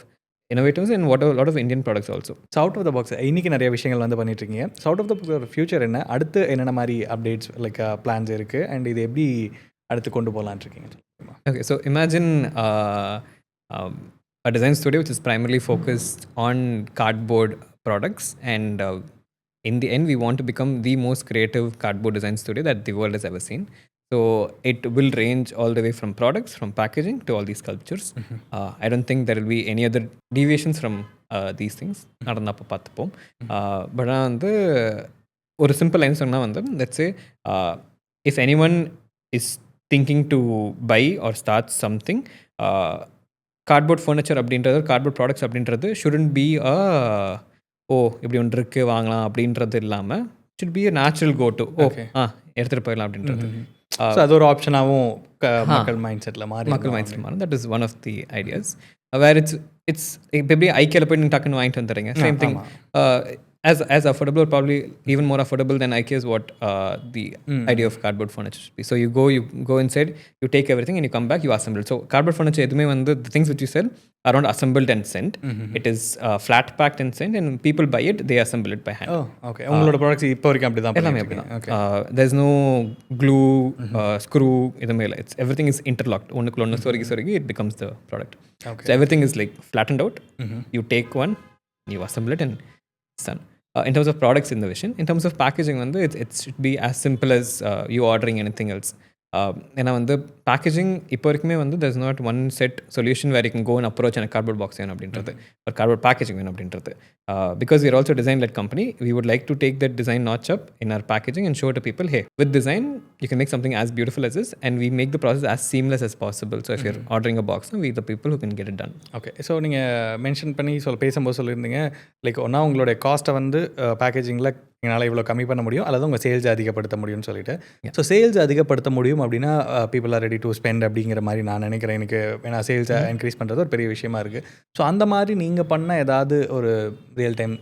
innovators and a lot of Indian products also. So out of the box இன்றைக்கி நிறைய விஷயங்கள் வந்து பண்ணிட்டுருக்கீங்க. So out of the future என்ன, அடுத்து என்னென்ன மாதிரி updates like plans இருக்குது அண்ட் இது எப்படி அடுத்து கொண்டு போகலான் இருக்கீங்க? Okay, so imagine a design studio which is primarily focused on cardboard products, and in the end we want to become the most creative cardboard design studio that the world has ever seen. So it will range all the way from products, from packaging to all these sculptures. I don't think there will be any other deviations from these things. நடந்தப்போ பார்த்துப்போம். But ஆனால் வந்து ஒரு simple line சொன்னால் வந்து let's say if anyone is thinking to buy or start something, cardboard furniture அப்படின்றது, cardboard products அப்படின்றது shouldn't be இப்படி ஒன்று இருக்குது வாங்கலாம் அப்படின்றது இல்லாமல் should be a natural go to. எடுத்துகிட்டு போயிடலாம் அப்படின்றது. ஸோ அது ஒரு ஆப்ஷனாகவும் மக்கள் மைண்ட் செட்டில் மாறும். That is one of the ideas where it's இப்போ எப்படி ஐக்கியாவில் போய் நீங்கள் டக்குன்னு வாங்கிட்டு வந்துடுறீங்க. Same thing as affordable, or probably even more affordable than IKEA is what the idea of cardboard furniture should be. So you go inside, you take everything and you come back, you assemble it. So cardboard furniture edume vandu the things which you sell are not assembled and sent. It is flat packed and sent, and people buy it, they assemble it by hand. Okay, ungaloda products ipo varaikum apdi dhaan ellame apdi dhaan. There's no glue, screw idumela. It's everything is interlocked. Onnukulla onnu sorigi it becomes the product. So everything is like flattened out. You take one, you assemble it, and it's done. In terms of products innovation, in terms of packaging, it should be as simple as you ordering anything else. ஏன்னா வந்து packaging இப்போ வரைக்குமே வந்து there's not one set solution where you can go and approach எனக்கு cardboard box வேணும் அப்படின்றது, ஒரு cardboard packaging வேணும் அப்படின்றது. Because we are also a design-led company, we would like to take that design notch up in our packaging and show to people, hey, with design you can make something as beautiful as this, and we make the process as seamless as possible. So if you're ordering a box, we the people who can get it done. Okay, so நீங்கள் mention பண்ணி பேசும்போது சொல்லியிருந்தீங்க like ஒன்றா உங்களுடைய காஸ்ட்டை வந்து பேக்கேஜிங்கில் என்னால் இவ்வளோ கம்மி பண்ண முடியும், அல்லது உங்கள் சேல்ஸ் அதிகப்படுத்த முடியும்னு சொல்லிட்டு. ஸோ சேல்ஸ் அதிகப்படுத்த முடியும் அப்படின்னா people are ready to spend அப்படிங்கிற மாதிரி நான் நினைக்கிறேன். எனக்கு ஏன்னா சேல்ஸை இன்க்ரீஸ் பண்ணுறது ஒரு பெரிய விஷயமா இருக்குது. ஸோ அந்த மாதிரி நீங்கள் பண்ண ஏதாவது ஒரு ரியல் டைம்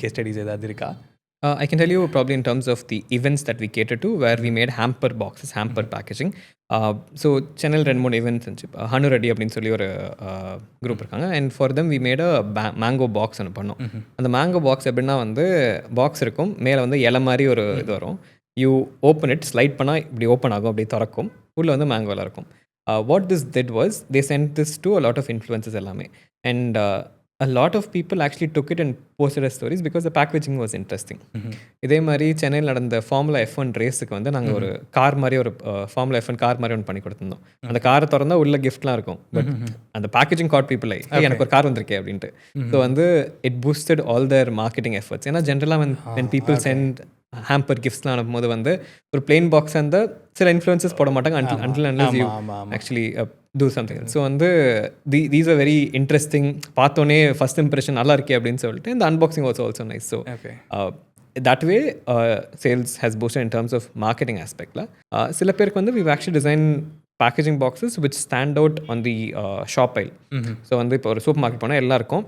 கேஸ் ஸ்டடிஸ் ஏதாவது இருக்கா? I can tell you probably in terms of the events that we cater to, where we made hamper boxes, hamper packaging. So Chennai 2-3 events இருந்துச்சு. ஹனு ரெடி அப்படின்னு சொல்லி ஒரு குரூப் இருக்காங்க, and for them we made a mango box ஒன்று பண்ணோம். அந்த mango box எப்படின்னா வந்து பாக்ஸ் இருக்கும், மேலே வந்து இலை மாதிரி ஒரு இது வரும். யூ ஓப்பன் இட், ஸ்லைட் பண்ணால் இப்படி ஓப்பன் ஆகும், அப்படி திறக்கும், உள்ளே வந்து மேங்கோவில் இருக்கும். What this did was they send this to a lot of influencers எல்லாமே, and a lot of people actually took it and posted as stories because the packaging was interesting. இதே மாதிரி சென்னையில் நடந்த ஃபார்முலா F1 ரேஸுக்கு வந்து நாங்கள் ஒரு car மாதிரி ஒரு ஃபார்முலா F1 கார் மாதிரி ஒன்று பண்ணி கொடுத்துருந்தோம். அந்த காரை திறந்தா உள்ள கிஃப்ட்லாம் இருக்கும், பட் அந்த பேக்கேஜிங் காட் பீப்புள் எனக்கு ஒரு கார் வந்திருக்கே அப்படின்ட்டு. ஸோ வந்து it boosted all their marketing efforts. ஏன்னா ஜென்ரலாக when people send ஹேம்பர் கிஃப்ட்ஸ்லாம் அனுப்பும்போது வந்து ஒரு பிளெயின் பாக்ஸ் அந்த சில இன்ஃப்ளூயன்சஸ் போட மாட்டாங்க until unless you actually do something else. So வந்து these are very interesting. பார்த்தோன்னே ஃபர்ஸ்ட் இம்ப்ரெஷன் நல்லா இருக்கே அப்படின்னு சொல்லிட்டு இந்த unboxing also nice. So that way sales has boosted in terms of marketing aspect. சில பேருக்கு வந்து we've actually designed packaging boxes which stand out on the shop aisle. So வந்து இப்போ ஒரு சூப்பர் மார்க்கெட் போனால் எல்லாருக்கும்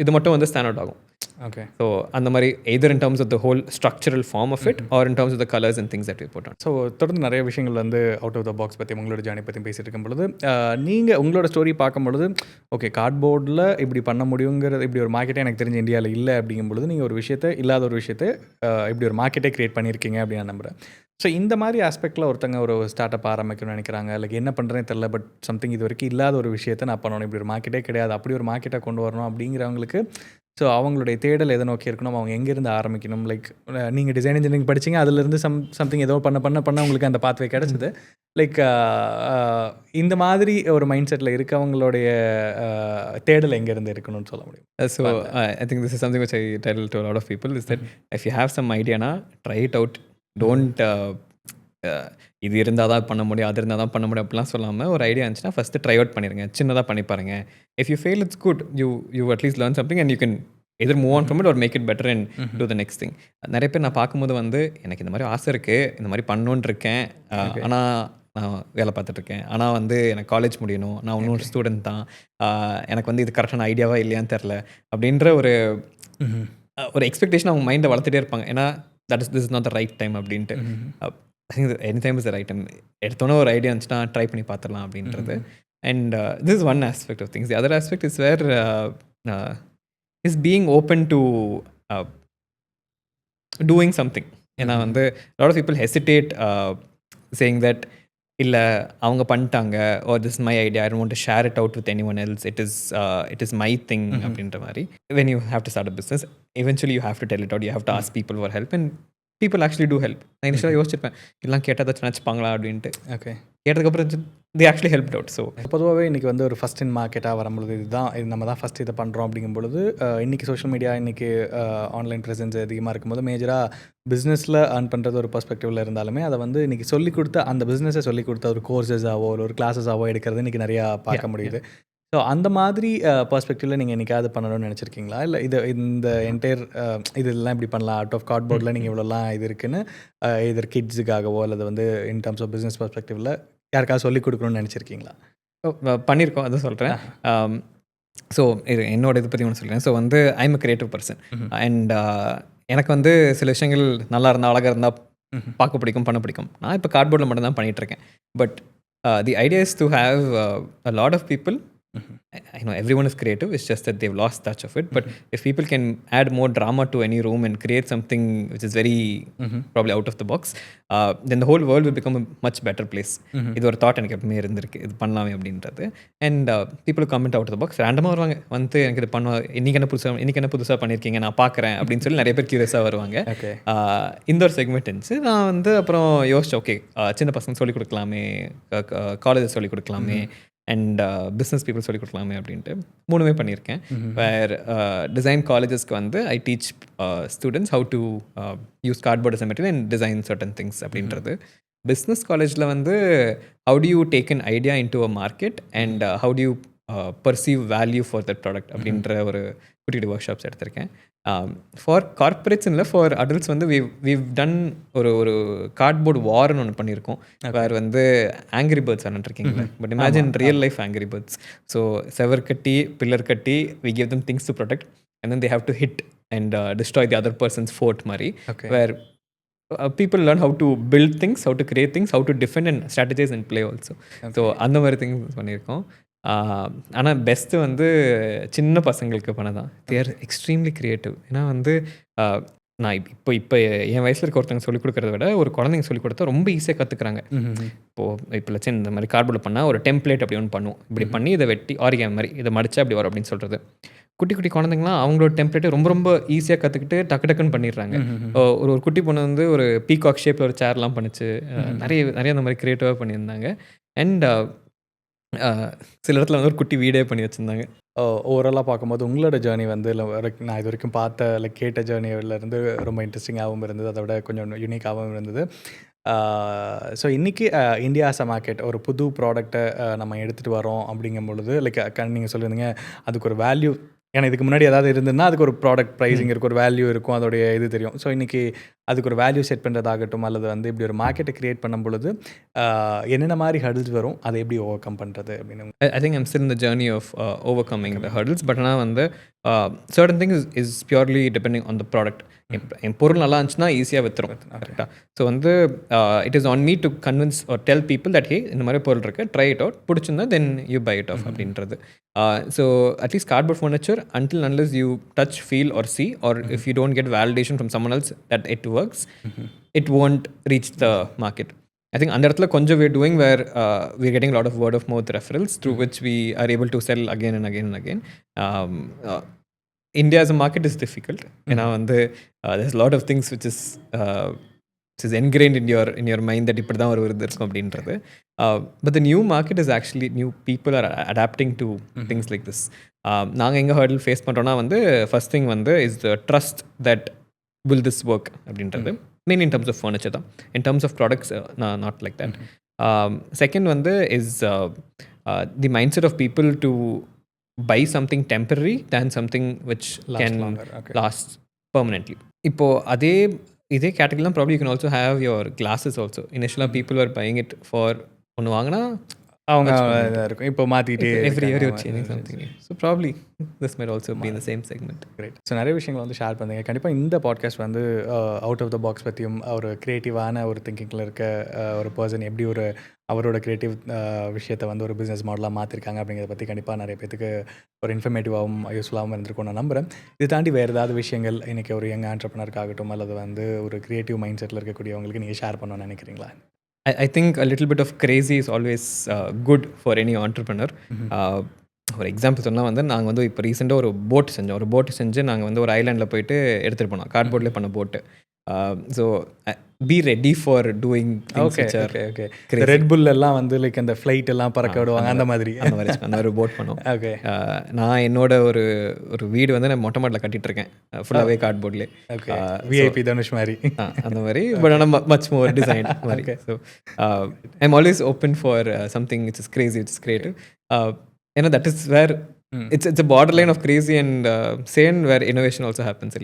இது மட்டும் வந்து ஸ்டாண்ட் அவுட் ஆகும். Okay. So அந்த மாதிரி either in terms of the whole structural form of it or in terms of the colors and things that we put on. So தொடர்ந்து நிறைய விஷயங்கள் வந்து அவுட் ஆஃப் த பாக்ஸ் பற்றி உங்களோட journey பற்றி பேசிட்டு இருக்கும் பொழுது நீங்கள் உங்களோட ஸ்டோரி பார்க்கும் பொழுது ஓகே கார்ட்போர்டில் இப்படி பண்ண முடியுங்கிறது, இப்படி ஒரு மார்க்கெட்டே எனக்கு தெரிஞ்ச இந்தியாவில் இல்லை அப்படிங்கும் பொழுது நீங்கள் ஒரு விஷயத்தை இல்லாத ஒரு விஷயத்தை இப்படி ஒரு மார்க்கெட்டே க்ரியேட் பண்ணியிருக்கீங்க அப்படின்னு நான் நம்புகிறேன். ஸோ இந்த மாதிரி ஆஸ்பெக்டில் ஒருத்தங்க ஒரு ஸ்டார்ட் அப் ஆரம்பிக்கணும்னு நினைக்கிறாங்க, லைக் என்ன பண்ணுறேன்னு தெரில, பட் சம்திங் இது வரைக்கும் இல்லாத ஒரு விஷயத்தை நான் பண்ணணும், இப்படி ஒரு மார்க்கெட்டே கிடையாது, அப்படி ஒரு மார்க்கெட்டை கொண்டு வரணும் அப்படிங்கிறவங்களுக்கு ஸோ அவங்களுடைய தேடல் எதை நோக்கி இருக்கணும், அவங்க எங்கேருந்து ஆரம்பிக்கணும். லைக் நீங்கள் டிசைன் இன்ஜினியரிங் படிச்சிங்க, அதுலேருந்து சம்திங் ஏதோ பண்ண உங்களுக்கு அந்த பாத்வே கிடச்சிது. லைக் இந்த மாதிரி ஒரு மைண்ட் செட்டில் இருக்கவங்களுடைய தேடல் எங்கேருந்து இருக்கணும்னு சொல்ல முடியும். So I think this is something which I tell to a lot of people is that if you have some idea na, try it out. Don't இது இருந்தால் தான் பண்ண முடியும், அது இருந்தால் தான் பண்ண முடியும் அப்படிலாம் சொல்லாமல் ஒரு ஐடியா இருந்துச்சுன்னா ஃபஸ்ட்டு ட்ரை அவுட் பண்ணிடுங்க, சின்னதாக பண்ணி பாருங்க. If you fail it's good, you at least learn something and you can either move on from it or make it better and do the next thing. நிறைய பேர் நான் பார்க்கும்போது வந்து எனக்கு இந்த மாதிரி ஆசை இருக்குது, இந்த மாதிரி பண்ணணுன்னு இருக்கேன், ஆனால் நான் வேலை பார்த்துட்ருக்கேன், ஆனால் வந்து எனக்கு காலேஜ் முடியணும், நான் இன்னும் ஒரு ஸ்டூடெண்ட் தான், எனக்கு வந்து இது கரெக்டான ஐடியாவா இல்லையான்னு தெரில அப்படின்ற ஒரு எக்ஸ்பெக்டேஷன் அவங்க மைண்டை வளர்த்துட்டே இருப்பாங்க. ஏன்னா this is not the right time அப்படின்ட்டு. Any time is the right time. எடுத்தோன்னே ஒரு ஐடியா இருந்துச்சுன்னா ட்ரை பண்ணி பார்த்துடலாம் அப்படின்றது. And this is one aspect of things. The other aspect is where is being open to doing something. ஏன்னா வந்து lot of people hesitate saying that இல்லை அவங்க பண்ணிட்டாங்க, or this my idea, I don't want to share it out with anyone else, it is my thing அப்படின்ற மாதிரி. When you have to start a business, eventually you have to tell it out, you have to ask people for help, and people actually do help. நான் இனிஷியலாக யோசிச்சிருப்பேன், இதெல்லாம் கேட்டால் ஏதாச்சும் நினச்சிப்பாங்களா அப்படின்ட்டு. Okay, கேட்டதுக்கப்புறம் they actually helped out. So பொதுவாகவே இன்றைக்கி வந்து ஒரு ஃபஸ்ட் இன் மார்க்கெட்டாக வரும்பொழுது இது நம்ம தான் ஃபஸ்ட் இதை பண்ணுறோம் அப்படிங்கும்பொழுது இன்றைக்கி சோஷியல் மீடியா, இன்றைக்கி ஆன்லைன் ப்ரெசன்ஸ் அதிகமாக இருக்கும்போது மேஜராக பிஸ்னஸில் ஏர்ன் பண்ணுறது ஒரு பர்ஸ்பெக்டிவில் இருந்தாலுமே அதை வந்து இன்றைக்கி சொல்லிக் கொடுத்த அந்த பிஸ்னஸை சொல்லிக் கொடுத்த ஒரு கோர்சஸாவோ ஒரு கிளாஸஸாவோ எடுக்கிறது இன்றைக்கி நிறையா பார்க்க முடியுது. ஸோ அந்த மாதிரி பர்ஸ்பெக்டிவில் நீங்கள் என்றைக்காவது பண்ணணும்னு நினச்சிருக்கீங்களா? இல்லை இந்த என்டையர் இதெல்லாம் இப்படி பண்ணலாம், அவுட் ஆஃப் கார்ட்போர்டில் நீங்கள் இவ்வளோலாம் இது இருக்குன்னு இதர் கிட்ஸுக்காகவோ அல்லது வந்து இன் டர்ம்ஸ் ஆஃப் பிஸ்னஸ் பர்ஸ்பெக்டிவில் யாருக்காவது சொல்லிக் கொடுக்கணும்னு நினச்சிருக்கீங்களா? பண்ணியிருக்கோம், அதை சொல்கிறேன். ஸோ இது என்னோட இதை பற்றி ஒன்று சொல்கிறேன். ஸோ வந்து I am a creative person and எனக்கு வந்து சில விஷயங்கள் நல்லா இருந்தால், அழகாக இருந்தால் பார்க்க பிடிக்கும், பண்ண பிடிக்கும். நான் இப்போ கார்ட்போர்டில் மட்டும் தான் பண்ணிகிட்ருக்கேன். But the idea is to have a lot of people. I know everyone is creative, it's just that they've lost touch of it. But if people can add more drama to any room and create something which is very probably out of the box, then the whole world will become a much better place. இது ஒரு thought எனக்கு எப்பவுமே இருந்திருக்கு, இது பண்ணலாமே அப்படின்றது. And people comment out of the box, ரேண்டமாக வருவாங்க, வந்து எனக்கு இது பண்ண, இன்றைக்கி என்ன புதுசாக பண்ணியிருக்கீங்க, நான் பார்க்குறேன் அப்படின்னு சொல்லி நிறைய பேர் க்யூரியஸாக வருவாங்க. இந்த ஒரு செக்மெண்ட் இருந்துச்சு. நான் வந்து அப்புறம் யோசிச்சேன், ஓகே சின்ன பசங்க சொல்லிக் கொடுக்கலாமே, காலேஜஸ் சொல்லிக் கொடுக்கலாமே, அண்ட் பிஸ்னஸ் பீப்புள் சொல்லிக் கொடுக்கலாமே அப்படின்ட்டு 3 பண்ணியிருக்கேன். வேர் டிசைன் காலேஜஸ்க்கு வந்து I teach students how to use cardboard as a material and design certain things அப்படின்றது. பிஸ்னஸ் காலேஜில் வந்து how to you take an idea into a market and how to you perceive value for that product அப்படின்ற ஒரு குட்டி workshops எடுத்திருக்கேன். For corporates இல்லை, for adults வந்து we've ton ஒரு கார்ட்போர்டு வார்னு ஒன்று பண்ணியிருக்கோம். வேறு வந்து ஆங்கிரி பேர்ட்ஸ் விளாண்டுருக்கீங்களா? But imagine real life Angry Birds. So செவர் கட்டி, பில்லர் கட்டி, we give them things to protect and then they have to hit and destroy the other person's fort மாதிரி. Where people learn how to build things, how to create things, how to defend and strategize and play also. So அந்த மாதிரி things பண்ணியிருக்கோம். ஆனால் best வந்து சின்ன பசங்களுக்கு பண்ணதான். They are extremely creative. ஏன்னா வந்து நான் இப்போ என் வயசில் இருக்க ஒருத்தவங்க சொல்லிக் கொடுக்குறத விட ஒரு குழந்தைங்க சொல்லிக் கொடுத்தா ரொம்ப ஈஸியாக கற்றுக்குறாங்க. இப்போ லட்சம் இந்த மாதிரி கார்ட்போர்டில் பண்ணால் ஒரு டெம்ப்ளேட் அப்படி ஒன்று பண்ணுவோம், இப்படி பண்ணி இதை வெட்டி ஆரிகேம் மாதிரி இதை மடிச்சா அப்படி வரும் அப்படின்னு சொல்கிறது. குட்டி குட்டி குழந்தைங்களாம் அவங்களோட டெம்ப்ளேட்டை ரொம்ப ரொம்ப ஈஸியாக கற்றுக்கிட்டு டக்குன்னு பண்ணிடுறாங்க. ஒரு குட்டி பொண்ணு வந்து ஒரு பீகாக் ஷேப்பில் ஒரு சேர்லாம் பண்ணிச்சு. நிறைய அந்த மாதிரி க்ரியேட்டிவாக பண்ணியிருந்தாங்க. அண்ட் சில இடத்துல வந்து ஒரு குட்டி வீடே பண்ணி வச்சுருந்தாங்க. ஓவராலாக பார்க்கும்போது உங்களோட ஜேர்னி வந்து நான் இது வரைக்கும் பார்த்த கேட்ட ஜேர்னியிலேருந்து ரொம்ப இன்ட்ரெஸ்டிங்காகவும் இருந்தது, அதை விட கொஞ்சம் யூனிக்காகவும் இருந்தது. ஸோ இன்றைக்கி இந்தியா ஆஸ் அ மார்க்கெட் ஒரு புது ப்ராடக்டை நம்ம எடுத்துகிட்டு வரோம் அப்படிங்கும் பொழுது நீங்கள் சொல்லியிருந்தீங்க அதுக்கு ஒரு வேல்யூ, ஏன்னா இதுக்கு முன்னாடி ஏதாவது இருந்ததுன்னா அதுக்கு ஒரு ப்ராடக்ட் ப்ரைஸிங் இருக்கும், ஒரு வேல்யூ இருக்கும், அதோடைய இது தெரியும். ஸோ இன்றைக்கி அதுக்கு ஒரு வேல்யூ செட் பண்ணுறதாகட்டும் அல்லது வந்து இப்படி ஒரு மார்க்கெட்டை க்ரியேட் பண்ணும் பொழுது என்னென்ன மாதிரி ஹர்டில்ஸ் வரும், அதை எப்படி ஓவர் கம் பண்ணுறது அப்படின்னு. I think I'm still in the journey of overcoming the hurdles, but ஆனால் வந்து certain things is purely depending on the product. என் பொருள் நல்லா இருந்துச்சுன்னா ஈஸியாக விற்றுரும், கரெக்டாக. ஸோ வந்து it is on me to convince or tell people that hey இந்த மாதிரி பொருள் இருக்குது, ட்ரை இட் அவுட், பிடிச்சிருந்தா then you buy it off அப்படின்றது. So at least cardboard furniture until unless you touch, feel or see, or if you don't get validation from someone else that it works, it won't reach the market. I think அந்த இடத்துல கொஞ்சம் we're doing where we're getting a lot of word of mouth referrals through which we are able to sell again and again and again. India as a market is difficult. ஏன்னா வந்து there's a lot of things which is ingrained in your mind that இப்படி தான் ஒரு இது இருக்கும் அப்படின்றது. But the new market is actually, new people are adapting to things like this. நாங்கள் எங்கே ஹர்டில் ஃபேஸ் பண்ணுறோன்னா வந்து ஃபர்ஸ்ட் திங் வந்து is the trust that will this work அப்படின்றது main in terms of furniture தான். In terms of products not like that. Second வந்து is the mindset of people to buy something temporary than something which can last permanently. இப்போ இதே category தான் probably you can also have your glasses also. Initially people were buying it for ஒன்று வாங்கினா அவங்க இதாக இருக்கும், இப்போ மாற்றிட்டே every year you're changing something. So probably this might also be in the same segment. Great. So நிறைய விஷயங்கள் வந்து share பண்ணுங்க. கண்டிப்பாக இந்த பாட்காஸ்ட் வந்து அவுட் ஆஃப் த பாக்ஸ் பற்றியும் ஒரு க்ரியேட்டிவான ஒரு திங்கிங்கில் இருக்க ஒரு பர்சன் எப்படி ஒரு அவரோட க்ரியேட்டிவ் விஷயத்தை வந்து ஒரு பிஸ்னஸ் மாடலாக மாற்றிருக்காங்க அப்படிங்கிறத பற்றி கண்டிப்பாக நிறைய பேத்துக்கு ஒரு இன்ஃபர்மேட்டிவாகவும் யூஸ்ஃபுல்லாகவும் இருந்திருக்கும் நான் நம்புகிறேன். இது தாண்டி வேறு ஏதாவது விஷயங்கள் இன்றைக்கி ஒரு யங் ஆண்டர்ப்ரனருக்காகட்டும் அல்லது வந்து ஒரு க்ரியேட்டிவ் மைண்ட் செட்டில் இருக்கக்கூடியவங்களுக்கு நீங்கள் ஷேர் பண்ணணும்னு நினைக்கிறீங்களா? I think a little bit of crazy is always good for any entrepreneur. ஒரு எக்ஸாம்பிள் சொன்னால் வந்து நாங்கள் வந்து இப்போ ரீசெண்டாக ஒரு போட் செஞ்சு நாங்கள் வந்து ஒரு ஐலாண்டில் போயிட்டு எடுத்துகிட்டு போனோம். கார்ட்போர்ட்லேயே பண்ண போட்டு. So be ready for doing red புல் எல்லாம் வந்து லைக் அந்த ஃப்ளைட் எல்லாம் பறக்க விடுவாங்க அந்த மாதிரி அந்த ஒரு போட் பண்ணோம். ஓகே. நான் என்னோட ஒரு வீடு வந்து நான் மொட்டை மாட்டில் கட்டிட்டு இருக்கேன் ஃபுல்லாகவே கார்ட்போர்ட்லேயே. ஓகே. விஐபி தனுஷ் மாதிரி அந்த மாதிரி. பட் ஆனால் மச் மோர் டிசைன் மாதிரி. So I am always open for something which is crazy, which is creative. ஏன்னா that is where it's a borderline of crazy and sane where innovation also happens.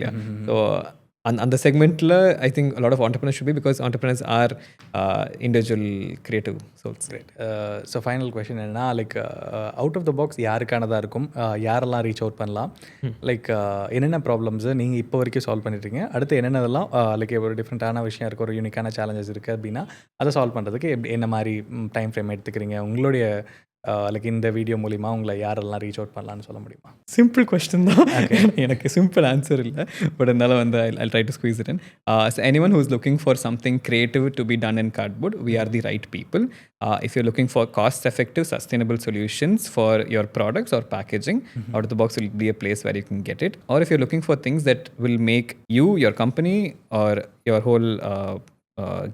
So அந்த செக்மெண்ட்டில் ஐ think a lot of entrepreneurs should be, because entrepreneurs are individual creative souls. Great. So final question என்னன்னா, like out of the box யாருக்கானதாக இருக்கும், யாரெல்லாம் reach out பண்ணலாம், like என்னென்ன ப்ராப்ளம்ஸை நீங்கள் இப்போ வரைக்கும் சால்வ் பண்ணிட்டுருக்கீங்க, அடுத்து என்னென்னதெல்லாம் லைக் ஒரு டிஃப்ரெண்ட்டான விஷயம் இருக்குது, ஒரு யூனிக்கான சேலஞ்சஸ் இருக்குது அப்படின்னா அதை சால்வ் பண்ணுறதுக்கு என்ன மாதிரி டைம் ஃப்ரேம் எடுத்துக்கிறீங்க, உங்களுடைய லைக் இந்த வீடியோ மூலிமா உங்களை யாரெல்லாம் ரீச் அவுட் பண்ணலான்னு சொல்ல முடியுமா? சிம்பிள் கொஸ்டின் தான். எனக்கு சிம்பிள் ஆன்சர் இல்லை, பட் இருந்தாலும் வந்து I'll try to squeeze it in. So anyone who is looking for something creative to be done in cardboard, we are the right people. If you're looking for cost-effective, sustainable solutions for your products or packaging, Out of the Box will be a place where you can get it. Or if you're looking for things that will make you, your company, or your whole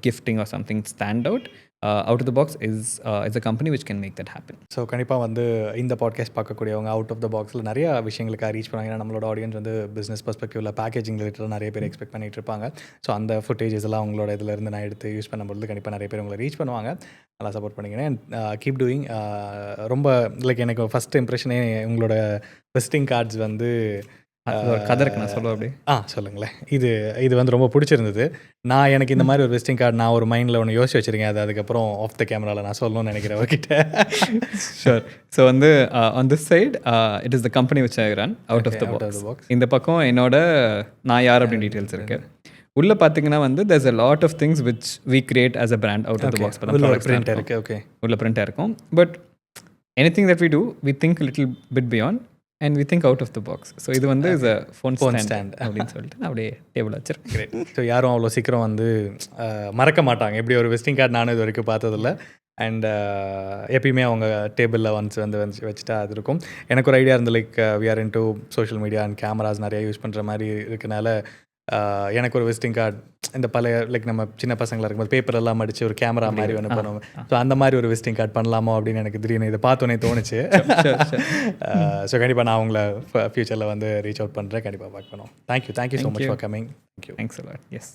gifting or something stand out, Out of the Box is a company which can make that happen. So கண்டிப்பாக வந்து இந்த podcast பார்க்கக்கூடியவங்க out of the பாக்ஸில் நிறையா விஷயங்களுக்கு reach பண்ணுவாங்க. ஏன்னா நம்மளோட audience வந்து பிஸ்னஸ் பர்ஸ்பெக்டிவில் பேக்கேஜிங் ரிலேட்டடாக நிறைய பேர் எக்ஸ்பெக்ட் பண்ணிட்டு இருப்பாங்க. ஸோ அந்த ஃபுட்டேஜஸ் எல்லாம் உங்களோட இதிலேருந்து நான் எடுத்து யூஸ் பண்ணும்போது கண்டிப்பாக நிறைய பேர் உங்களை ரீச் பண்ணுவாங்க. நல்லா சப்போர்ட் பண்ணிக்கிறேன். Keep doing. ரொம்ப லைக் எனக்கு ஃபஸ்ட் இம்ப்ரெஷனே உங்களோட விசிட்டிங் கார்ட்ஸ் வந்து கதை இருக்கு, நான் சொல்லுவேன் அப்படி. சொல்லுங்களேன். இது வந்து ரொம்ப பிடிச்சிருந்தது. எனக்கு இந்த மாதிரி ஒரு விசிட்டிங் கார்டு நான் ஒரு மைண்டில் ஒன்று யோசிச்சு வச்சுருக்கேன். அது அதுக்கப்புறம் ஆஃப் த கேமராவில் நான் சொல்லணும்னு நினைக்கிறேன் அவர்கிட்ட. ஷூர். ஸோ வந்து on this side it is the company which I run, out of the box. இந்த பக்கம் என்னோட நான் யார் அப்படின்னு டீட்டெயில்ஸ் இருக்கு. உள்ளே பார்த்தீங்கன்னா வந்து there's a lot of things which we create as a brand out of the box. Print இருக்குது. ஓகே. உள்ள பிரிண்டாக இருக்கும். But anything that we do, we think a little bit beyond and we think out of the box. So இது வந்து is a phone stand அப்படின்னு சொல்லிட்டு நான் அப்படியே table வச்சிருக்கேன். ஸோ யாரும் அவ்வளோ சீக்கிரம் வந்து மறக்க மாட்டாங்க. எப்படி ஒரு விசிட்டிங் கார்டு நானும் இது வரைக்கும் பார்த்ததில்ல. அண்ட் எப்பயுமே அவங்க டேபிளில் வந்து வச்சுட்டா அது இருக்கும். எனக்கு ஒரு ஐடியா இருந்து like we are into social media and cameras நிறைய யூஸ் பண்ணுற மாதிரி இருக்கனால எனக்கு ஒரு விசிட்டிங் கார்டு இந்த பழைய லைக் நம்ம சின்ன பசங்களாக இருக்கும்போது பேப்பர் எல்லாம் அடிச்சு ஒரு கேமரா மாதிரி ஒன்று பண்ணுவோம். ஸோ அந்த மாதிரி ஒரு விசிட்டிங் கார்டு பண்ணலாமோ அப்படின்னு எனக்கு திடீர்னு இதை பார்த்தோன்னே தோணுச்சு. ஸோ கண்டிப்பாக நான் உங்களை ஃபியூச்சரில் வந்து ரீச் அவுட் பண்ணுறேன். கண்டிப்பாக பார்க்க பண்ணுவோம். Thank you so much for coming. Thanks a lot. Yes.